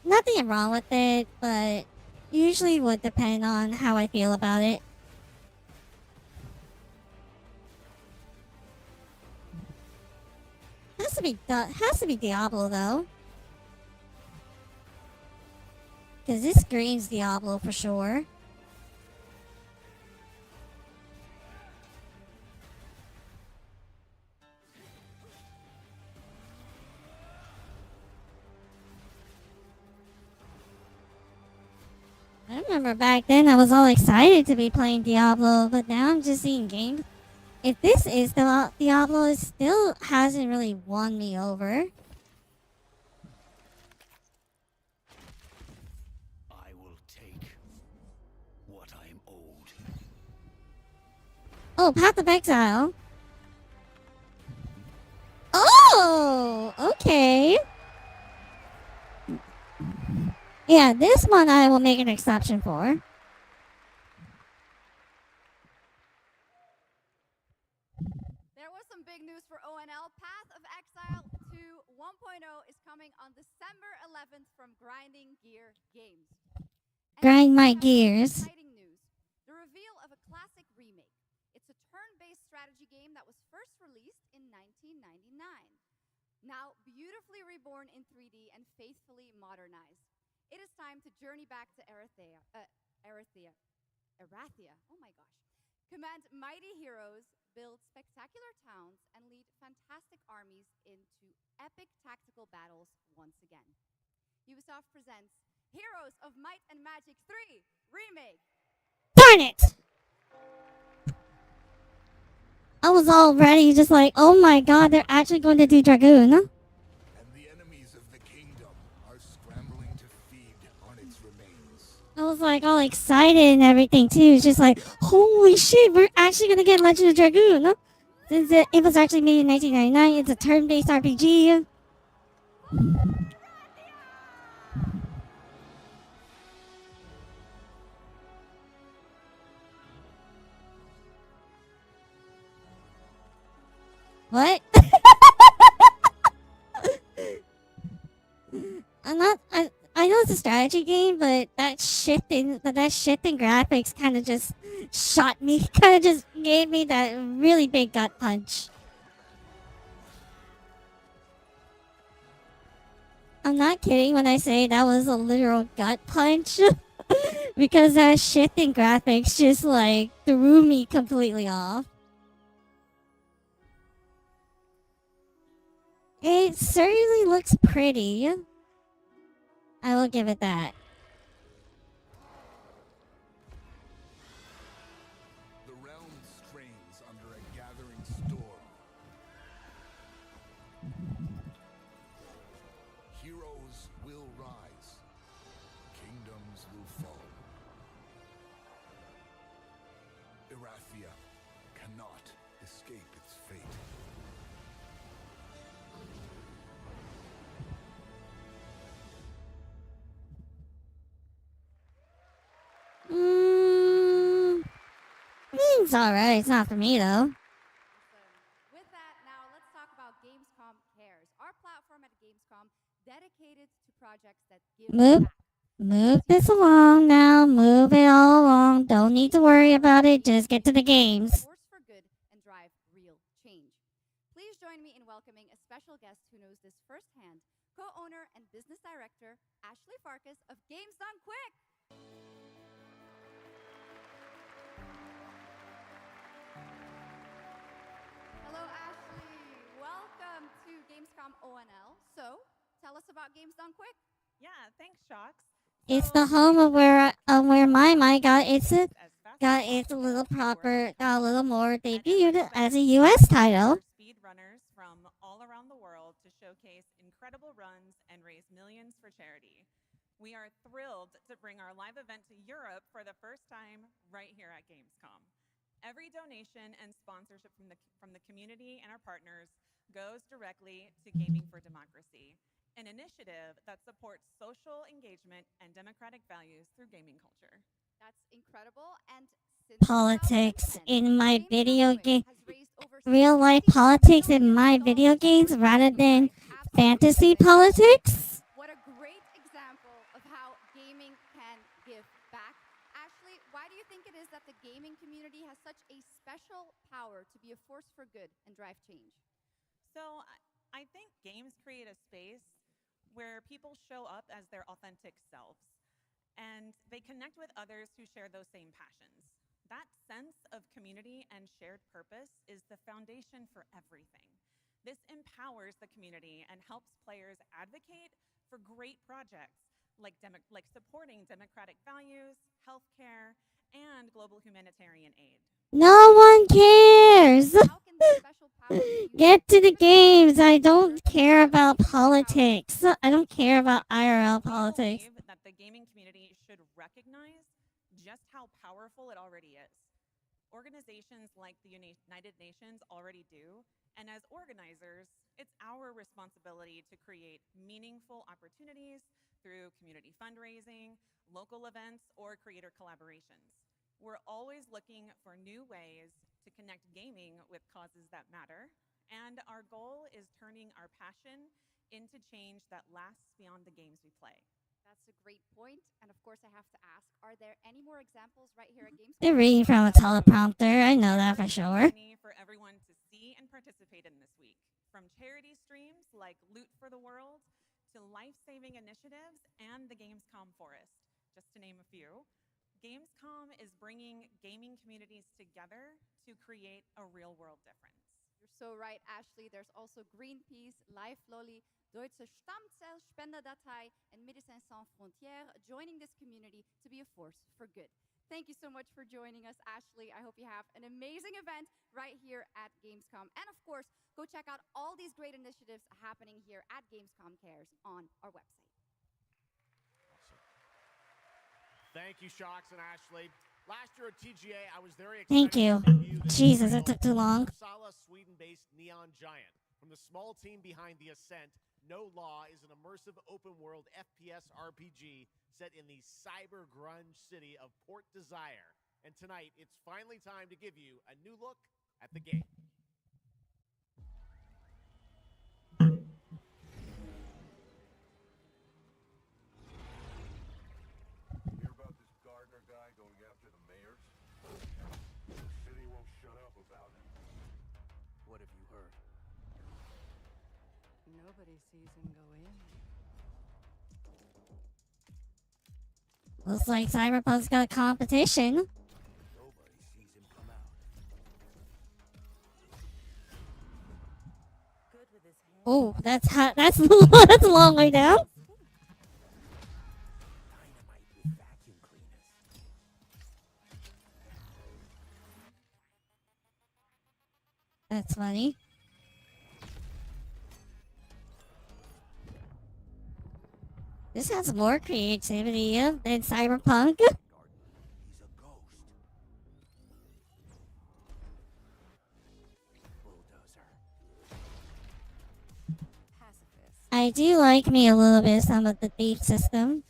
Nothing wrong with it, but usually would depend on how I feel about it. Has to be Diablo though. Cause this screams Diablo for sure. I remember back then I was all excited to be playing Diablo, but now I'm just seeing game. If this is the Diablo, it still hasn't really won me over. I will take Oh, Path of Exile. Oh, okay. Yeah, this one I will make an exception for. There was some big news for ONL. Path of Exile 2 1.0 is coming on December 11th from Grinding Gear Games. Grind my And gears. exciting news. The reveal of a classic remake. It's a turn-based strategy game that was first released in 1999. Now beautifully reborn in 3D and faithfully modernized. It is time to journey back to Erathia. Oh my gosh. Command mighty heroes, build spectacular towns, and lead fantastic armies into epic tactical battles once again. Ubisoft presents Heroes of Might and Magic 3 Remake. Darn it! I was already just like, oh my god, they're actually going to do Dragoon. And the enemies of the kingdom are scrambling to feed on its remains. I was like all excited and everything too. It's just like, holy shit, we're actually gonna get Legend of Dragoon. Since it was actually made in 1999, it's a turn-based RPG. What? I know it's a strategy game, but that shift in graphics kind of just shot me, kind of just gave me that really big gut punch. I'm not kidding when I say that was a literal gut punch. Because that shift in graphics just like threw me completely off. It certainly looks pretty. I will give it that. The realm strains under a gathering storm. Heroes will rise. Kingdoms will fall. Erathia cannot escape its fate. It's alright. It's not for me though. With that, now let's talk about Gamescom Cares, our platform at Gamescom dedicated to projects that give back. Move this along now. Move it all along. Don't need to worry about it. Just get to the games. Force for good and drive real change. Please join me in welcoming a special guest who knows this firsthand, co-owner and business director Ashley Farkas of Games Done Quick. Hello, Ashley. Welcome to Gamescom ONL. So, tell us about Games Done Quick. Yeah, thanks, Shocks. It's the home of where my mind got its little more debuted as a U.S. title. Speed runners from all around the world to showcase incredible runs and raise millions for charity. We are thrilled to bring our live event to Europe for the first time right here at Gamescom. Every donation and sponsorship from the community and our partners goes directly to Gaming for Democracy, an initiative that supports social engagement and democratic values through gaming culture. That's incredible. And since Politics in my video game, real life politics in my video games rather than fantasy politics. What a great example of how gaming can give back. Ashley, why do you think it is that the gaming community has such a special power to be a force for good and drive change? So I think games create a space where people show up as their authentic selves and they connect with others who share those same passions. That sense of community and shared purpose is the foundation for everything. This empowers the community and helps players advocate for great projects like supporting democratic values, healthcare, and global humanitarian aid. No one cares. Get to the games. I don't care about politics. I don't care about IRL politics. I believe that the gaming community should recognize just how powerful it already is. Organizations like the United Nations already do, and as organizers, it's our responsibility to create meaningful opportunities through community fundraising, local events, or creator collaborations. We're always looking for new ways to connect gaming with causes that matter, and our goal is turning our passion into change that lasts beyond the games we play. That's a great point. And of course, I have to ask, are there any more examples right here at Gamescom? They're reading from a teleprompter. I know that for sure. For everyone to see and participate in this week, from charity streams like Loot for the World to life-saving initiatives and the Gamescom Forest, just to name a few. Gamescom is bringing gaming communities together to create a real-world difference. You're so right, Ashley. There's also Greenpeace, Life Lolly, Deutsche Stammzellspenderdatei, and Médecins Sans Frontières joining this community to be a force for good. Thank you so much for joining us, Ashley. I hope you have an amazing event right here at Gamescom. And of course, go check out all these great initiatives happening here at Gamescom Cares on our website. Thank you, Shocks and Ashley. Last year at TGA, I was very excited. Thank you. Jesus, it took too long. Uppsala, Sweden-based Neon Giant. From the small team behind The Ascent, No Law is an immersive open-world FPS RPG set in the cyber grunge city of Port Desire. And tonight, it's finally time to give you a new look at the game. Hear about this Gardner guy going after the mayors? The city won't shut up about it. What have you heard? Nobody sees him go in. Looks like Cyberpunk's got competition. Nobody sees him come out. Good with his hand. Oh, that's hot. That's that's a long way down. Dynamite with vacuum cleaners. That's funny. This has more creativity than Cyberpunk. He's a ghost. Bulldozer. Pacifist. I do like me a little bit of some of the Thief system.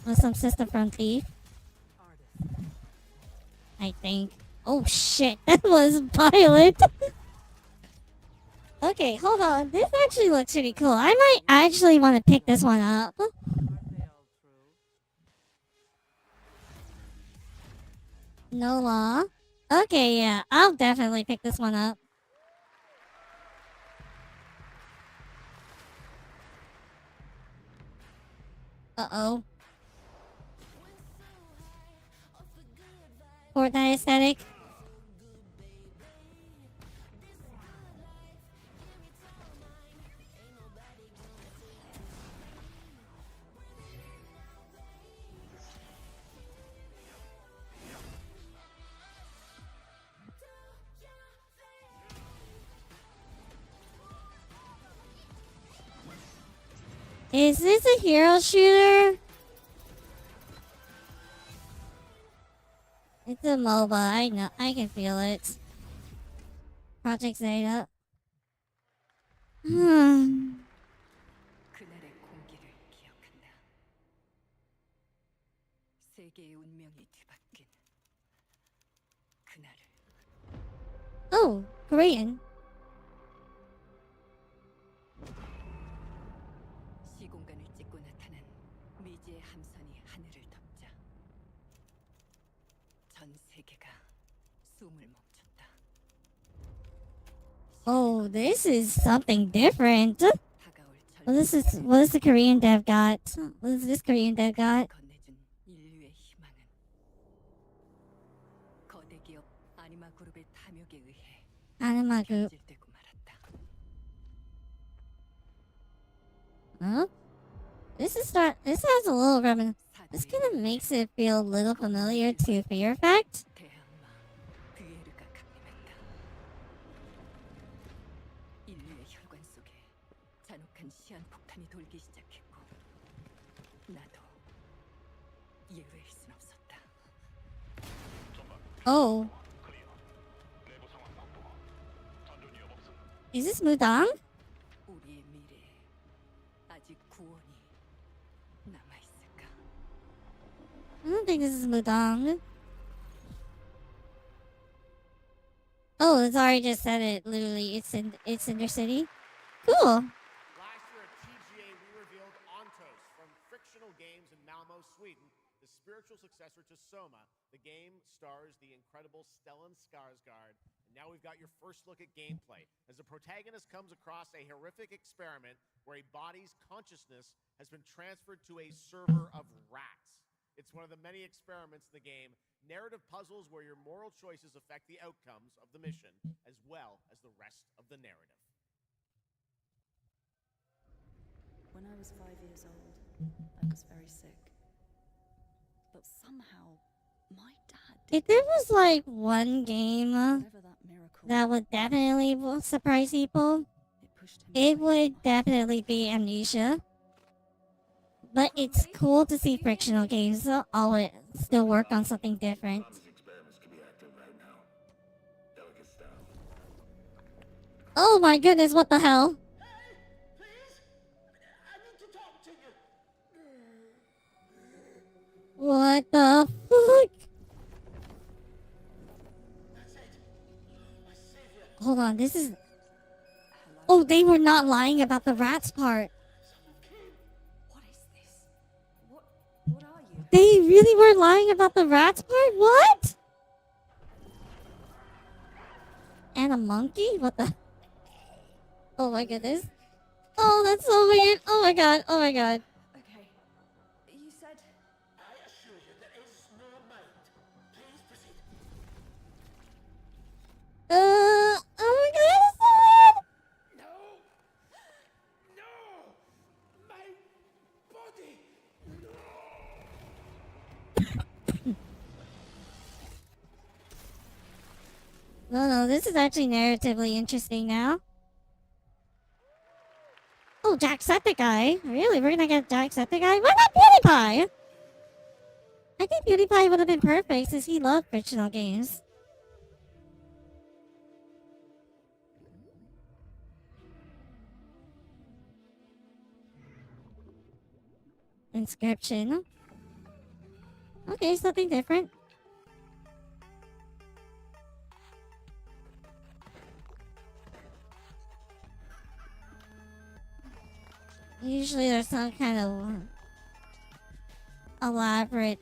Or some system from Thief. Artist. I think. Oh shit, that was violent. Okay, hold on. This actually looks pretty cool. I might actually want to pick this one up. Aren't they all true? No law. Okay, yeah, I'll definitely pick this one up. Uh-oh. Fortnite aesthetic. Is this a hero shooter? It's a MOBA, I know, I can feel it. Project Zeta. 그날의 공기를 기억한다. 세계의 운명이 뒤바뀐 그날을. Oh, Korean. 시공간을 찍고 나타난 미지의 함선이 하늘을 덮자 전 세계가 숨을 멈췄다. Oh, this is something different. 다가올 What is the Korean dev got? What is this Korean dev got? 건네준 인류의 희망은 거대 기업 아니마 그룹의 탐욕에 의해 Anima Group. 변질되고 말았다. Huh? This has a little this kind of makes it feel a little familiar to Fear Effect. 대항마 비에르가 강림했다. 인류의 혈관 속에 잔혹한 시한폭탄이 돌기 시작했고 나도 예외일 순 없었다. Oh. Is this Mudang? 우리의 미래에 아직 구원이 남아 있을까? I don't think this is Mudang. Oh, it's already just said it. Literally, it's in their city. Cool. Last year at TGA, we revealed Ontos from Frictional Games in Malmo, Sweden, the spiritual successor to Soma. The game stars the incredible Stellan Skarsgård. And now we've got your first look at gameplay as the protagonist comes across a horrific experiment where a body's consciousness has been transferred to a server of rats. It's one of the many experiments in the game, narrative puzzles where your moral choices affect the outcomes of the mission, as well as the rest of the narrative. When I was 5 years old, I was very sick. But somehow, my dad If there was like one game that would definitely surprise people, it would definitely be Amnesia. But it's cool to see Frictional Games always still work on something different. Oh my goodness, what the hell? What the fuck? Hold on, this is... Oh, they were not lying about the rats part. They really were lying about the rats part? What? And a monkey? What the... Oh my goodness. Oh, that's so weird. Oh my god, oh my god. Okay. You said I assure you there is no mind. Please proceed. Oh my god, that's so weird. No! No! My body! No, this is actually narratively interesting now. Oh, Jacksepticeye? Really? We're gonna get Jacksepticeye? Why not PewDiePie? I think PewDiePie would have been perfect since he loved fictional games. Inscription. Okay, something different. Usually there's some kind of elaborate,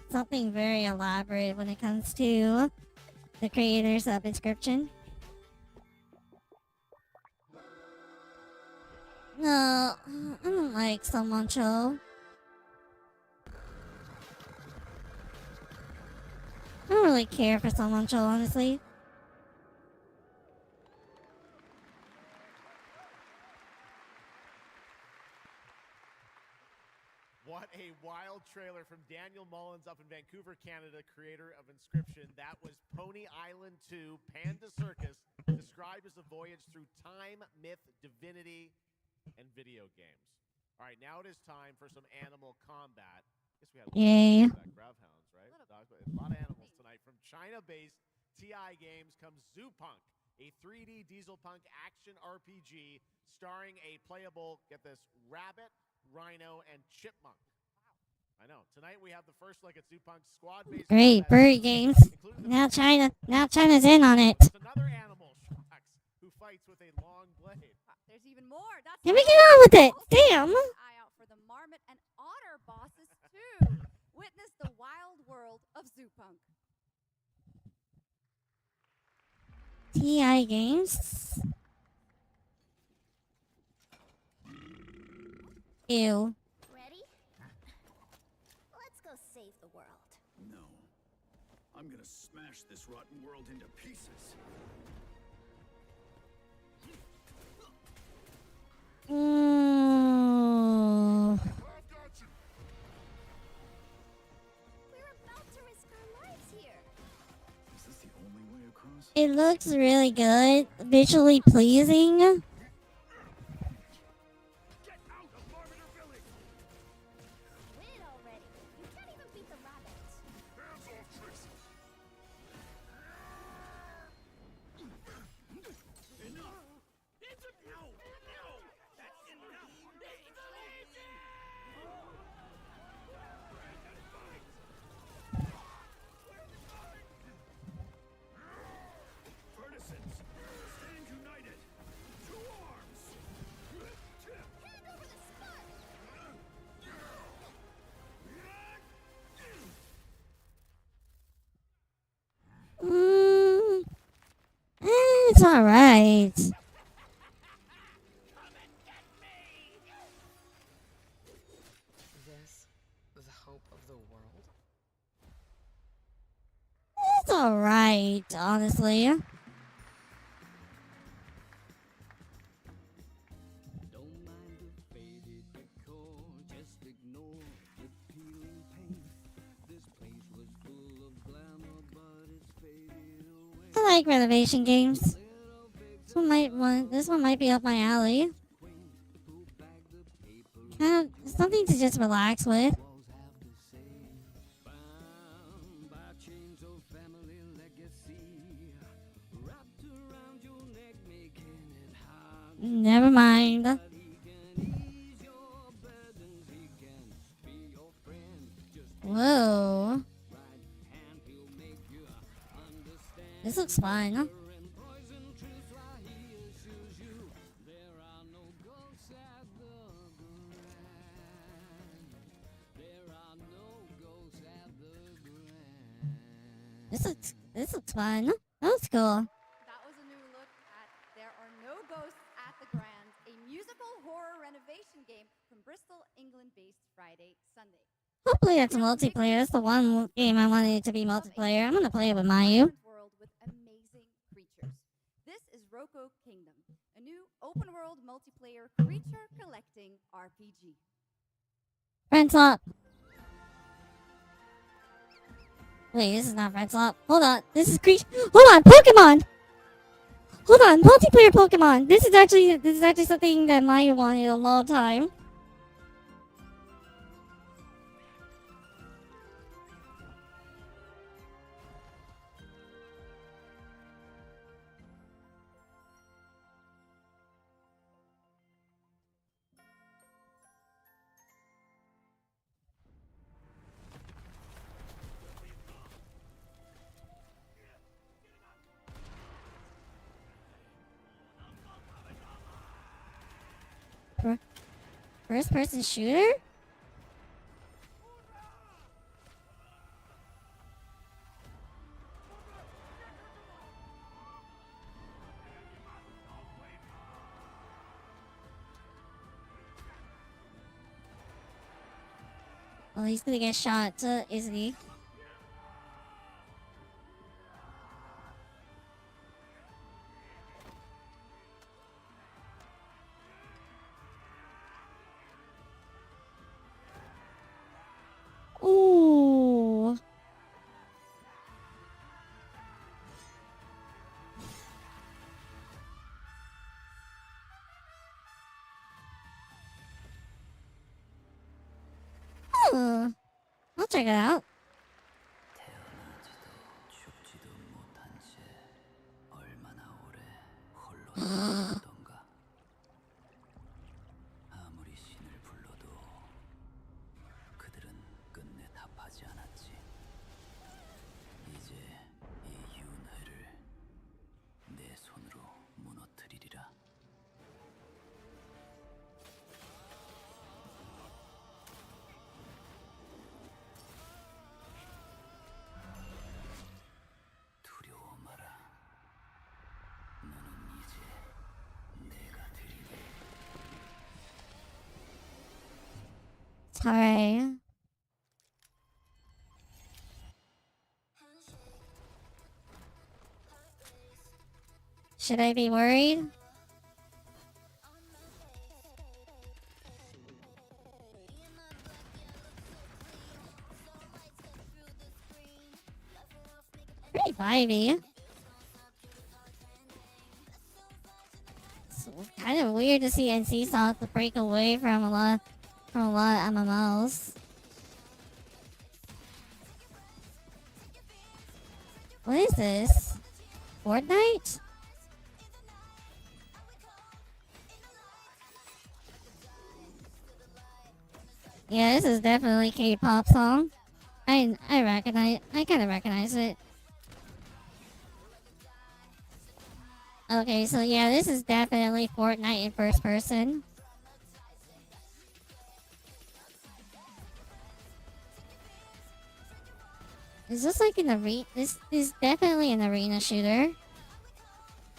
something very elaborate when it comes to the creators of Inscription. No, I don't like Somoncho. I don't really care for Somoncho, honestly. What a wild trailer from Daniel Mullins up in Vancouver, Canada, creator of Inscription. That was Pony Island 2, Panda Circus, described as a voyage through time, myth, divinity, and video games. All right, now it is time for some animal combat. I guess we had Yay. Grubhounds, right? A lot of animals tonight. From China-based TI Games comes Zoopunk, a 3D diesel punk action RPG starring a playable, get this, rabbit, rhino, and chipmunk. I know. Tonight we have the first look at Zoopunk's squad-based Great, combat bird system, games. including the Now China's in on it. There's another animal, Shrux, who fights with a long blade. There's even more. That's Can we get on with it? Damn. Eye out for the marmot and otter bosses too. Witness the wild world of Zoopunk. TI Games. Ew. Ready? Let's go save the world. No. I'm gonna smash this rotten world into pieces. Mm. We're about to risk our lives here. Is this the only way across? It looks really good, visually pleasing. Win already. You can't even beat the rabbits. Hands off, Trixie! Enough! alright. This, the hope of the world? It's alright, honestly. I like renovation games. This one might be up my alley. Kind of something to just relax with. Never mind. Whoa. This looks fun. This looks fun. That was cool. That was a new look at There Are No Ghosts at the Grand, a musical horror renovation game from Bristol, England-based Friday, Sunday. Hopefully that's multiplayer. That's the one game I wanted it to be multiplayer. I'm gonna play it with Mayu. World with amazing creatures. This is Roko Kingdom, a new open-world multiplayer creature collecting RPG. Friends up. Wait, this is not Friends up. Hold on. This is Hold on, Pokemon. Hold on, multiplayer Pokemon. This is actually something that Mayu wanted a long time. First person shooter? Well, he's gonna get shot, isn't he? Ooh. Oh. I'll check it out. 아무리 신을 불러도 그들은 끝내 답하지 않았지. 이제 이 윤회를 내 손으로 무너뜨리리라. 두려워 마라. 너는 이제 내가 드리네. Sorry. Should I be worried? Pretty vibey. It's kind of weird to see NCSoft break away from a lot of MMOs. What is this? Fortnite? Yeah, this is definitely K-pop song. I kind of recognize it. Okay, so yeah, this is definitely Fortnite in first person. Is this like an arena? This is definitely an arena shooter.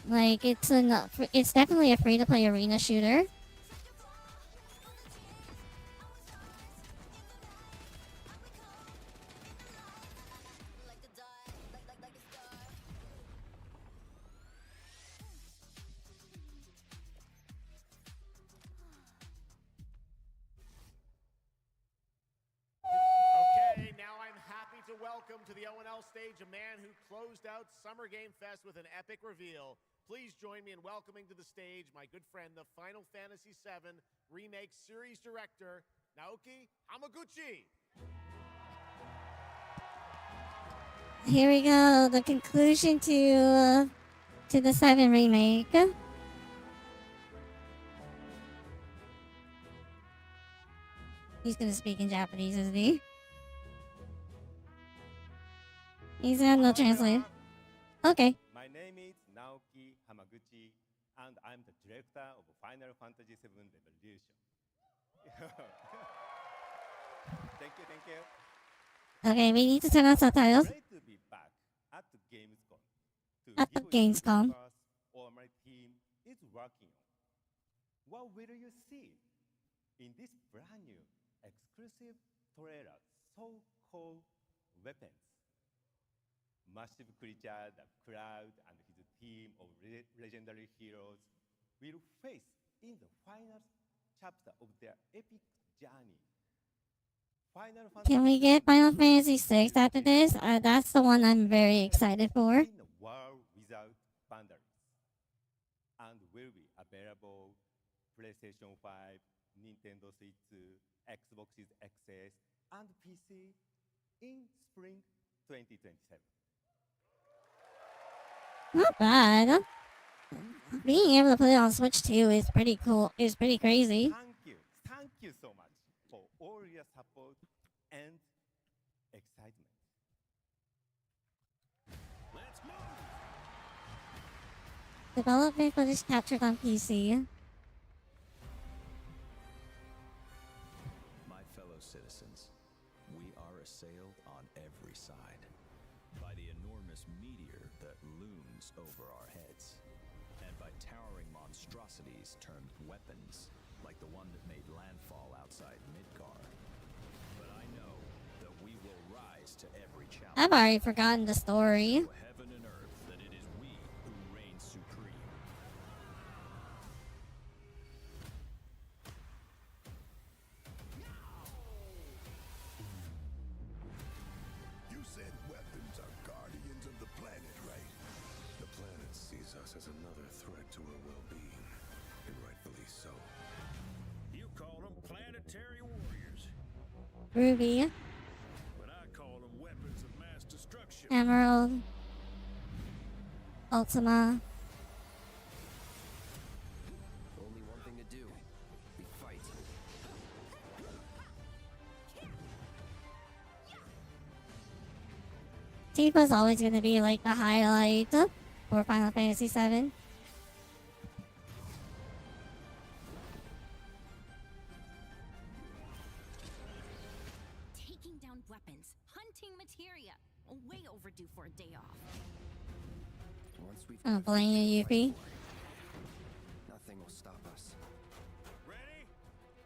Like it's definitely a free-to-play arena shooter. Okay, now I'm happy to welcome to the O&L stage a man who closed out Summer Game Fest with an epic reveal. Please join me in welcoming to the stage my good friend, the Final Fantasy VII Remake Series Director, Naoki Hamaguchi. Here we go, the conclusion to the 7 remake. He's gonna speak in Japanese, isn't he? He's gonna have no translator. Okay. My name is Naoki Hamaguchi, and I'm the director of Final Fantasy VII Revolution. Thank you. Okay, we need to turn on subtitles. Great to be back at the gamescom to At the give you Gamescom. what all my team is working on. What will you see in this brand new exclusive trailer, so-called Weapons? Massive creature, the Cloud and his team of legendary heroes will face in the final chapter of their epic journey. Final Can we get Final Fantasy VI after this? That's the one I'm very excited for. in a world without boundaries, and will be available PlayStation 5, Nintendo Switch 2, Xbox XS, and PC in spring 2027. Not bad. Being able to play it on Switch 2 is pretty cool. Is pretty crazy. Thank you so much for all your support and excitement. Let's move. Development footage captured on PC. My fellow citizens, we are assailed on every side by the enormous meteor that looms over our heads, and by towering monstrosities termed weapons, like the one that made landfall outside Midgar. But I know that we will rise to every challenge. I've already forgotten the story. Show heaven and earth that it is we who reign supreme. You said weapons are guardians of the planet, right? The planet sees us as another threat to her well-being, and rightfully so. You call them planetary warriors, Ruby, but I call them weapons of mass destruction. Emerald, Ultima. Only one thing to do. We fight. Tifa's always gonna be like the highlight for Final Fantasy VII. Taking down weapons, hunting materia. Way overdue for a day off. Once we've I don't blame you, Yuffie. nothing will stop us. Ready?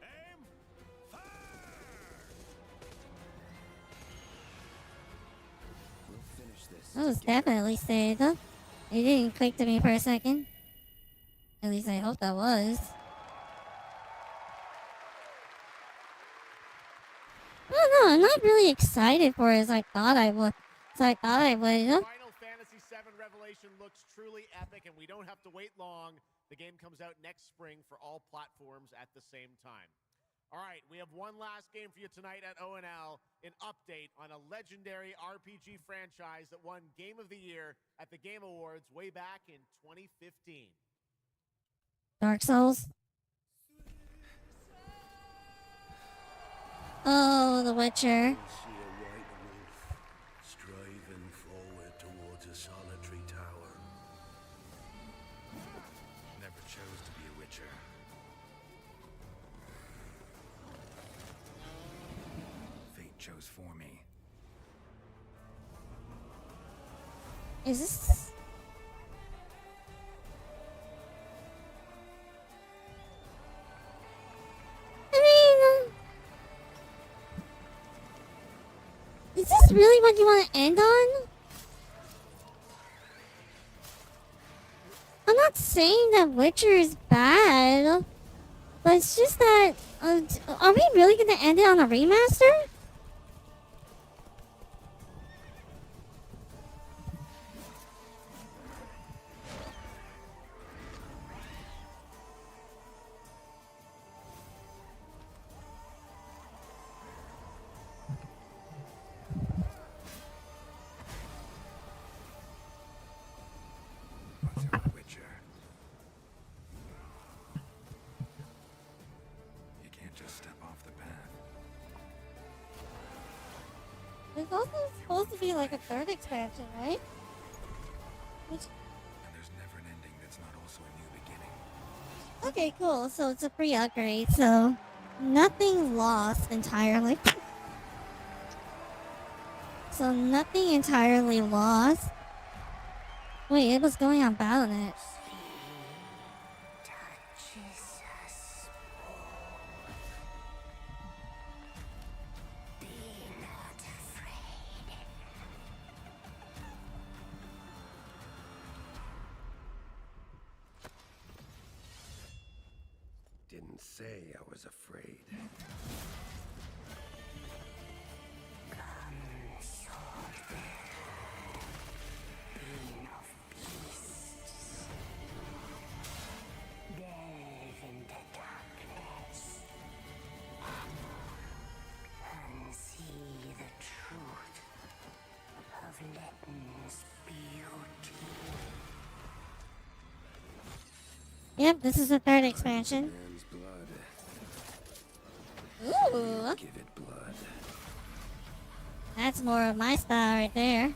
Aim! We'll finish this. That was together. definitely Sid. It didn't click to me for a second. At least I hope that was. I don't know, I'm not really excited for it as I thought I would. Final Fantasy VII Revelation looks truly epic, and we don't have to wait long. The game comes out next spring for all platforms at the same time. All right, we have one last game for you tonight at O&L, an update on a legendary RPG franchise that won Game of the Year at the Game Awards way back in 2015. Dark Souls. Oh, The Witcher. See a white wolf striving forward towards a solitary tower. Never chose to be a witcher. Fate chose for me. Is this? this really what you want to end on? I'm not saying that Witcher is bad, but it's just that. Are we really gonna end it on a remaster? What's your Witcher? You can't just step off the path. There's also supposed to be like a third expansion, right? Which... And there's never an ending that's not also a new beginning. Okay, cool. So it's a free upgrade, so nothing lost entirely. So nothing entirely lost. Wait, it was going on Battle.net. Didn't say I was afraid. Yep, this is the third expansion. Man's blood. Ooh, Give it blood. that's more of my style right there.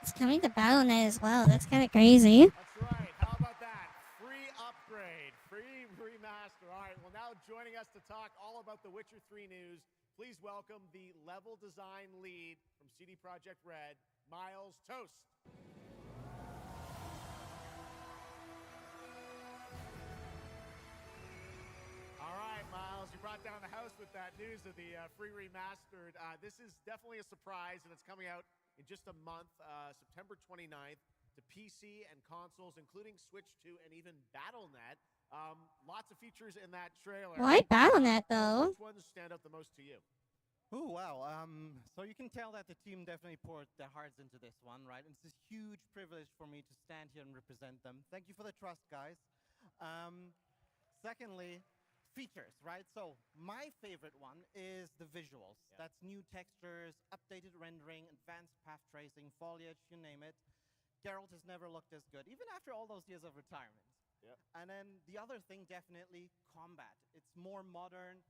It's coming to Battle.net as well. That's kind of crazy. That's right. How about that? Free upgrade, free remaster. All right, well, now joining us to talk all about the Witcher 3 news, please welcome the level design lead from CD Projekt Red, Miles Toast. All right, Miles, you brought down the house with that news of the free remastered. This is definitely a surprise, and it's coming out in just a month, September 29th, to PC and consoles, including Switch 2 and even Battle.net. Lots of features in that trailer. Why Battle.net though? Which ones stand out the most to you? Oh, wow. So you can tell that the team definitely poured their hearts into this one, right? And it's a huge privilege for me to stand here and represent them. Thank you for the trust, guys. Secondly, features, right? So my favorite one is the visuals. Yeah. That's new textures, updated rendering, advanced path tracing, foliage, you name it. Geralt has never looked as good, even after all those years of retirement. Yep. And then the other thing, definitely combat. It's more modern,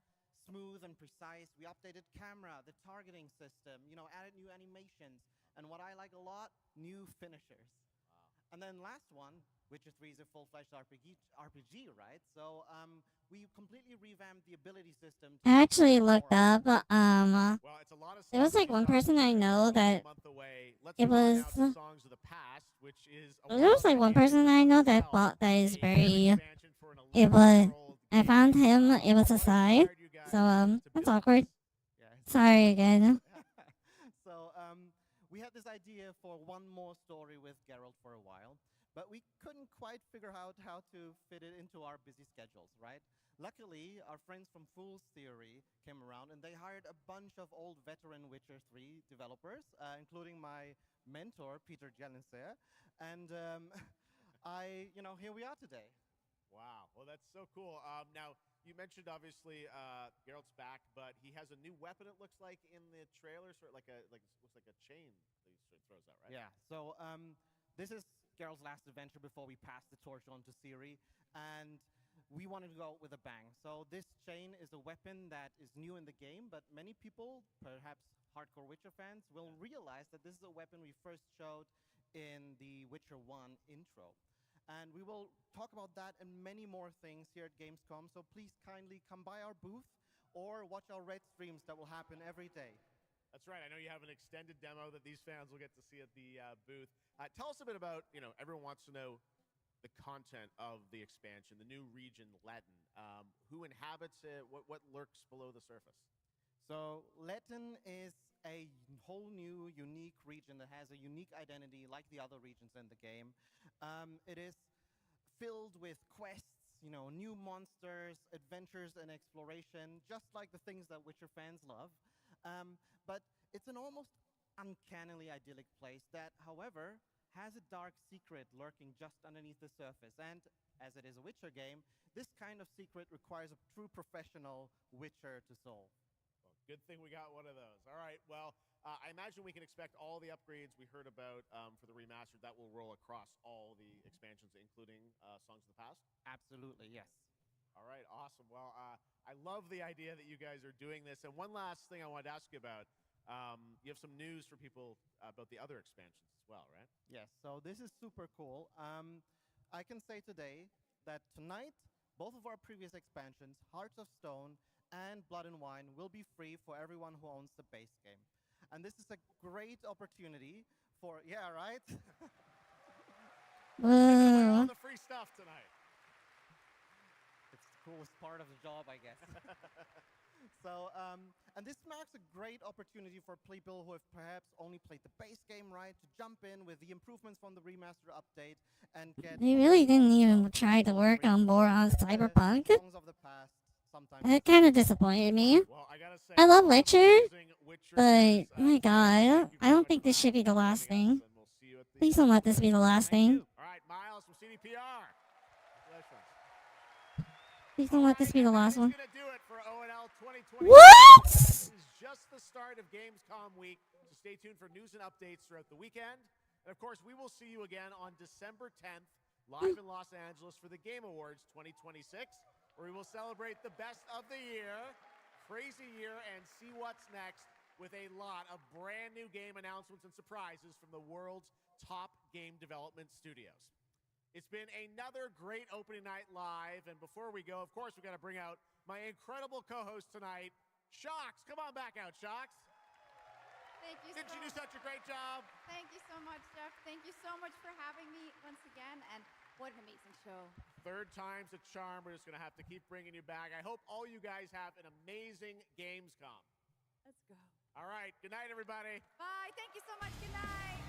smooth and precise. We updated camera, the targeting system, added new animations. And what I like a lot, new finishers. Wow. And then last one, Witcher 3 is a full-fledged RPG, right? So we completely revamped the ability system. I actually looked up. There was like one person I know that it was. There was like one person I know that bought that is very. It was. I found him. It was a side. So that's awkward. Sorry again. So we had this idea for one more story with Geralt for a while. But we couldn't quite figure out how to fit it into our busy schedules, right? Luckily, our friends from Fool's Theory came around and they hired a bunch of old veteran Witcher 3 developers, including my mentor, Peter Jelenser. And here we are today. Wow, well, that's so cool. Now, you mentioned obviously Geralt's back, but he has a new weapon. It looks like in the trailer, sort of looks like a chain that he sort of throws out, right? Yeah. So this is Geralt's last adventure before we pass the torch on to Ciri, and we wanted to go out with a bang. So this chain is a weapon that is new in the game, but many people, perhaps hardcore Witcher fans, will realize that this is a weapon we first showed in the Witcher 1 intro. And we will talk about that and many more things here at Gamescom, so please kindly come by our booth or watch our Red streams that will happen every day. That's right. I know you have an extended demo that these fans will get to see at the booth. Tell us a bit about, everyone wants to know the content of the expansion, the new region, Latin. Who inhabits it? What lurks below the surface? So Latin is a whole new, unique region that has a unique identity like the other regions in the game. It is filled with quests, new monsters, adventures, and exploration, just like the things that Witcher fans love. But it's an almost uncannily idyllic place that, however, has a dark secret lurking just underneath the surface. And as it is a Witcher game, this kind of secret requires a true professional Witcher to solve. Well, good thing we got one of those. All right. Well, I imagine we can expect all the upgrades we heard about for the remastered. That will roll across all the expansions, including Songs of the Past? Absolutely, yes. All right, awesome. Well, I love the idea that you guys are doing this. And one last thing I wanted to ask you about. You have some news for people about the other expansions as well, right? Yes, so this is super cool. I can say today that tonight, both of our previous expansions, Hearts of Stone and Blood and Wine, will be free for everyone who owns the base game. And this is a great opportunity for, yeah, right? All the free stuff tonight. It's the coolest part of the job, I guess. So, and this marks a great opportunity for people who have perhaps only played the base game, right, to jump in with the improvements from the remaster update and get. They really didn't even try to work on more on Cyberpunk. Songs of the Past, sometimes. That kind of disappointed me. Well, I gotta say, I love Witcher, but oh my god, I don't think this should be the last thing. Please don't let this be the last thing. All right, Miles from CDPR. Please don't let this be the last one. That's gonna do it for ONL 2020. What? This is just the start of Gamescom week, so stay tuned for news and updates throughout the weekend. And of course, we will see you again on December 10th, live in Los Angeles for the Game Awards 2026, where we will celebrate the best of the year, crazy year, and see what's next with a lot of brand new game announcements and surprises from the world's top game development studios. It's been another great opening night live, and before we go, of course, we've got to bring out my incredible co-host tonight, Shocks. Come on back out, Shocks. Thank you. Didn't you do such a great job? Thank you so much, Jeff. Thank you so much for having me once again, and what an amazing show. Third time's a charm. We're just going to have to keep bringing you back. I hope all you guys have an amazing Gamescom. Let's go. All right. Good night, everybody. Bye. Thank you so much. Good night.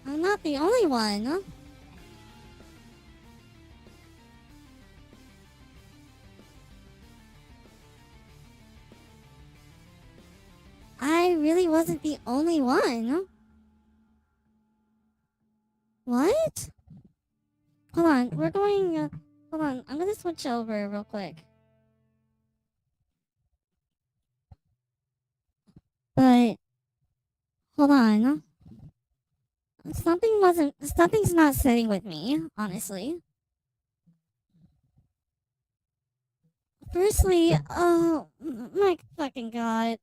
I'm not the only one. I really wasn't the only one. What? Hold on, we're going, hold on, I'm gonna switch over real quick. But, hold on. Something's not sitting with me, honestly. Firstly, oh my fucking god.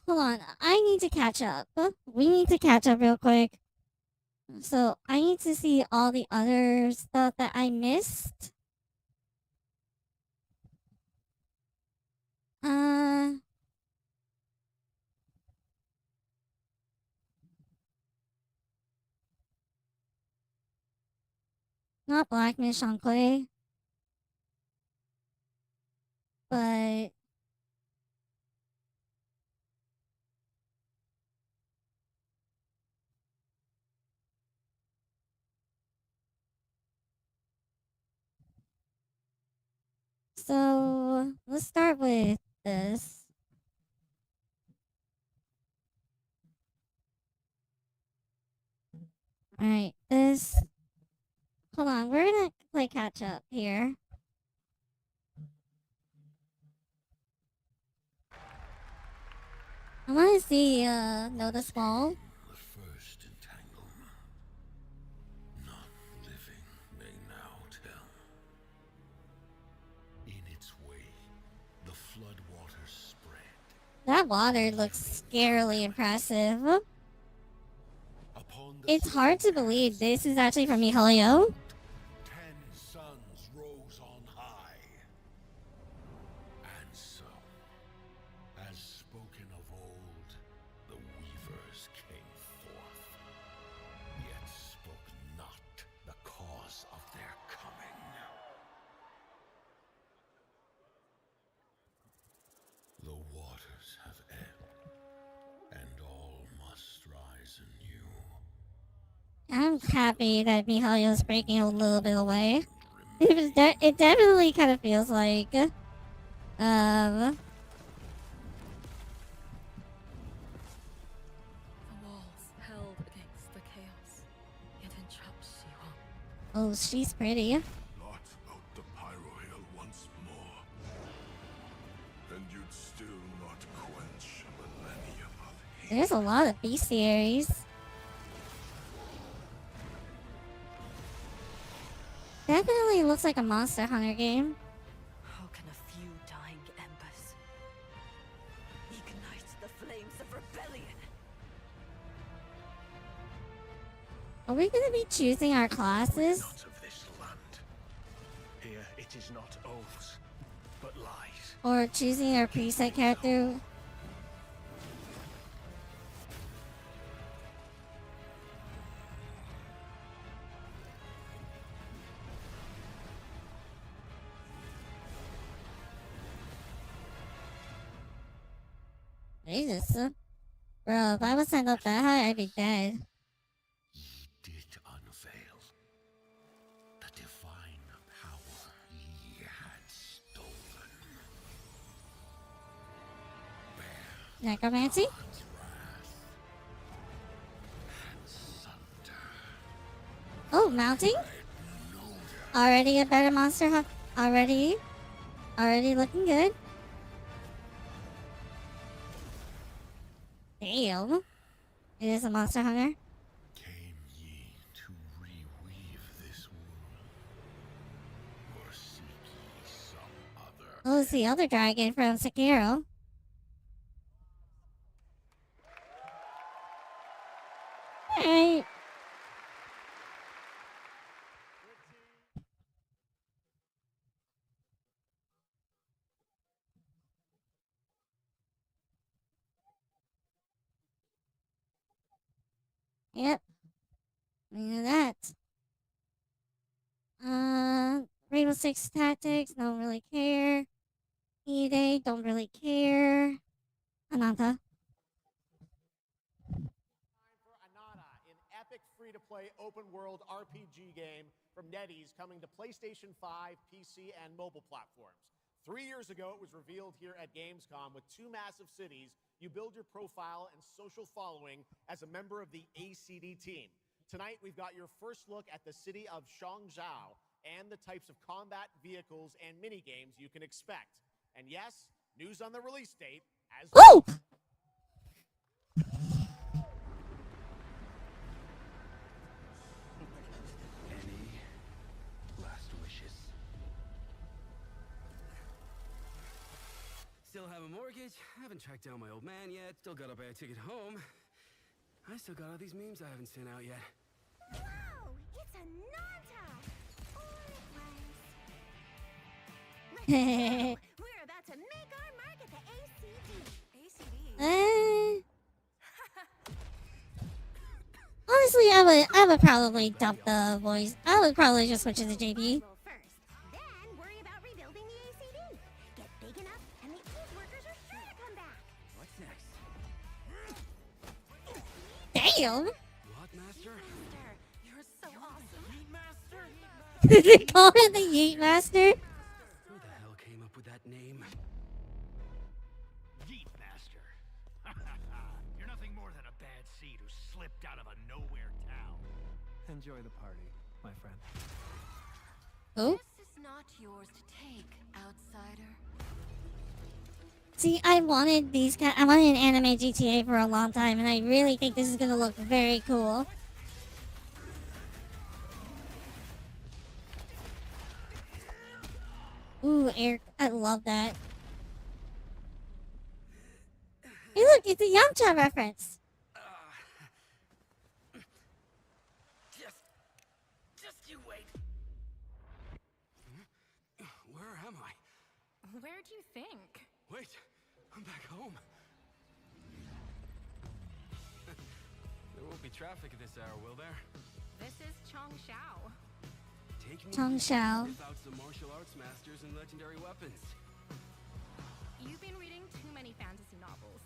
Hold on, I need to catch up. We need to catch up real quick. So, I need to see all the other stuff that I missed. Not Black Mish on Clay. But so let's start with this. Alright, this. Hold on, we're gonna play catch up here. I wanna see, Notice Ball. First floodwaters spread. That water looks scarily impressive. Upon the It's hard to believe this is actually from MiHoYo. 10 suns rose on high. And so, as spoken of old, the weavers came forth, yet spoke not the cause of their coming. The waters have ebbed, and all must rise anew. I'm happy that MiHoYo is breaking a little bit away. It definitely kind of feels like, The walls held against the chaos, yet entrapped Shiwa. oh, she's pretty. Blot out the Pyro Hill once more, and you'd still not quench a millennium of hate. There's a lot of bestiaries. Definitely looks like a Monster Hunter game. How can a few dying embers ignite the flames of rebellion? Are we gonna be choosing our classes? Not of this land. Here it is not oaths, but lies. Or choosing our preset character? Jesus. Bro, if I was signed up that high, I'd be dead. Ye did unveil the divine power ye had stolen. Necromancy? God's wrath and sunder. Oh, mounting? Already a better monster hunt. Already looking good. Damn. It is a monster hunter. Came ye to reweave this world, or seek ye some other? Oh, it's the other dragon from Sekiro. Alright. Yep. Look at that. Rainbow Six Tactics, don't really care. E-Day, don't really care. Ananta. An epic free-to-play open-world RPG game from NetEase coming to PlayStation 5, PC, and mobile platforms. 3 years ago, it was revealed here at Gamescom with 2 massive cities. You build your profile and social following as a member of the ACD team. Tonight, we've got your first look at the city of Shangzhou and the types of combat vehicles and mini-games you can expect. And yes, news on the release date as well. Any last wishes? Still have a mortgage. Haven't tracked down my old man yet. Still gotta buy a ticket home. I still got all these memes I haven't sent out yet. Whoa! It's a Nanta! We're about to make our mark at the ACD. Honestly, I would probably dump the voice. I would probably just switch it to JP. Then worry about rebuilding the ACD. Get big enough, and the Eve workers are sure to come back. What's next? Damn! What, Master? You're so awesome. Master! Did they call him the Yeet Master? Who the hell came up with that name? Yeet Master. You're nothing more than a bad seed who slipped out of a nowhere town. Enjoy the party, my friend. Who? This is not yours to take, outsider. See, I wanted I wanted an anime GTA for a long time, and I really think this is gonna look very cool. Ooh, Eric, I love that. Hey, look, it's a Yamcha reference. Just you wait. Where am I? Where do you think? Wait, I'm back home. There won't be traffic at this hour, will there? This is Chongshao. Take me Chongshao. without some martial arts masters and legendary weapons. You've been reading too many fantasy novels.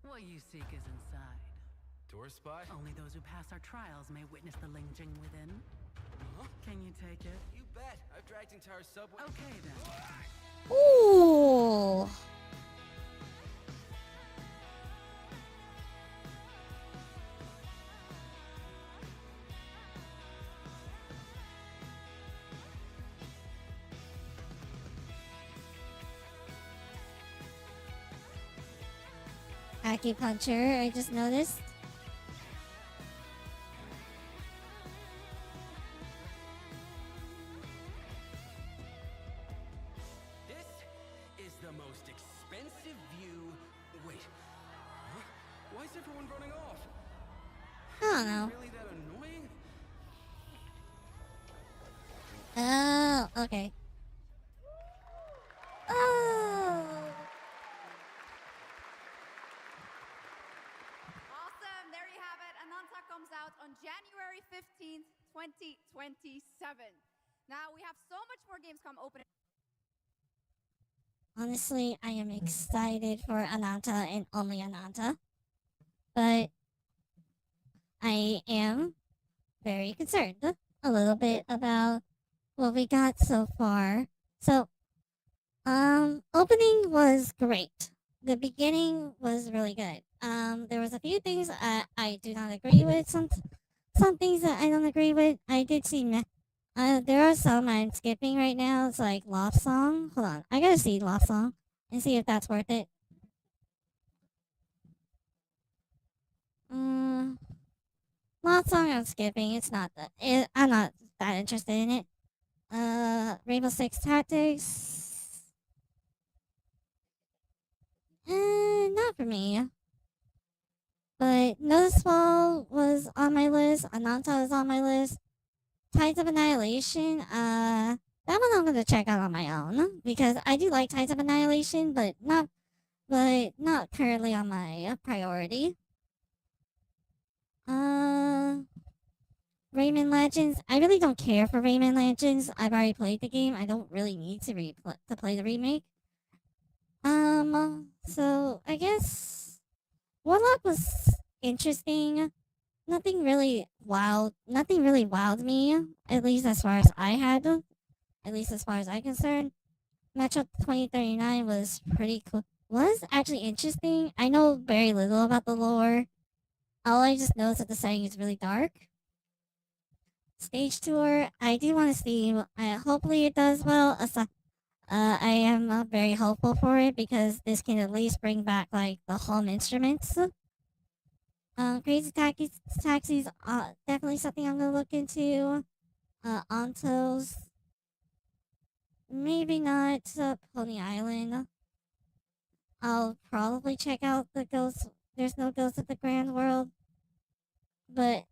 What you seek is inside. Tourist spot? Only those who pass our trials may witness the Lingjing within. Huh? Can you take it? You bet. I've dragged entire subway. Okay then. Ooh. Acupuncture, I just noticed. This is the most expensive view. Wait. Huh? Why is everyone running off? I don't know. Really that annoying? Oh, okay. Oh. Awesome. There you have it. Ananta comes out on January 15th, 2027. Now, we have so much more Gamescom open. Honestly, I am excited for Ananta and only Ananta. But I am very concerned a little bit about what we got so far. So, opening was great. The beginning was really good. There was a few things I do not agree with. Some things that I don't agree with. I did see. There are some I'm skipping right now. It's like Loft Song. Hold on, I gotta see Loft Song and see if that's worth it. Loft Song I'm skipping. It's not that. I'm not that interested in it. Rainbow Six Tactics. Not for me. But Noticeable was on my list. Ananta was on my list. Tides of Annihilation. That one I'm gonna check out on my own because I do like Tides of Annihilation, but not currently on my priority. Rayman Legends. I really don't care for Rayman Legends. I've already played the game. I don't really need to play the remake. So I guess Warlock was interesting. Nothing really wowed me, at least as far as I'm concerned. Metro 2039 was pretty cool. Was actually interesting. I know very little about the lore. All I just know is that the setting is really dark. Stage tour, I do want to see. Hopefully it does well. I am very hopeful for it because this can at least bring back like the home instruments. Crazy Taxis, definitely something I'm gonna look into. Ontos, maybe not. Pony Island. I'll probably check out the Ghost. There's no Ghost at the Grand World. But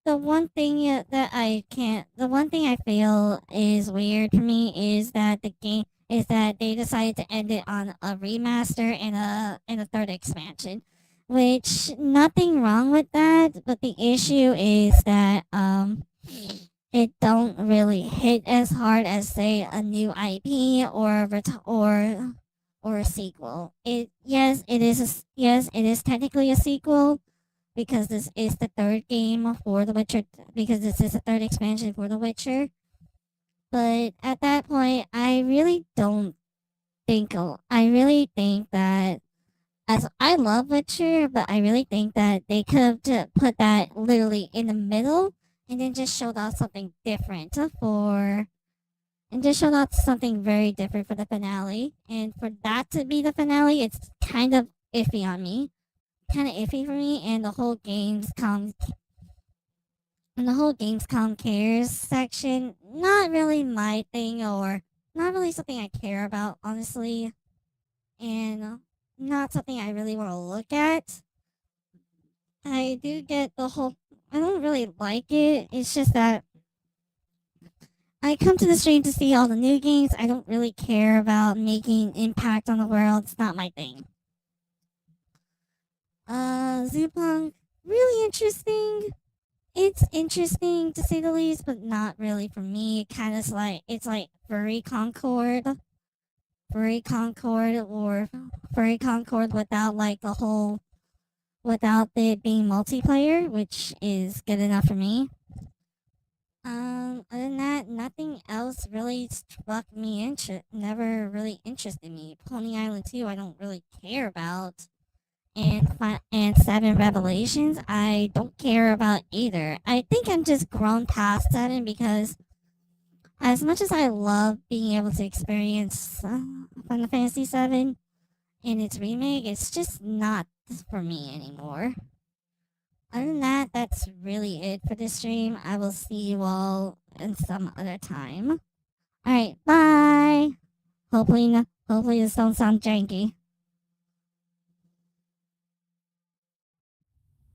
the one thing the one thing I feel is weird for me is that they decided to end it on a remaster and a third expansion. Which nothing wrong with that, but the issue is that it don't really hit as hard as say a new IP or a sequel. It is technically a sequel because this is the third game for The Witcher because this is the third expansion for The Witcher. But at that point, I really think that as I love Witcher, but I really think that they could have put that literally in the middle and then just showed off something different very different for the finale. And for that to be the finale, it's kind of iffy on me. Kind of iffy for me, and the whole Gamescom cares section, not really my thing or not really something I care about, honestly. and not something I really want to look at. I do get the whole. I don't really like it. It's just that I come to the stream to see all the new games. I don't really care about making impact on the world. It's not my thing. Zoopunk, really interesting. It's interesting to say the least, but not really for me. Kind of like it's like Furry Concord, or Furry Concord without like the whole, without it being multiplayer, which is good enough for me. Other than that, nothing else really struck me. Never really interested me. Pony Island 2, I don't really care about. And 7 Revelations, I don't care about either. I think I'm just grown past 7 because as much as I love being able to experience Final Fantasy 7 in its remake, it's just not for me anymore. Other than that, that's really it for this stream. I will see you all in some other time. Alright, bye! Hopefully this don't sound janky.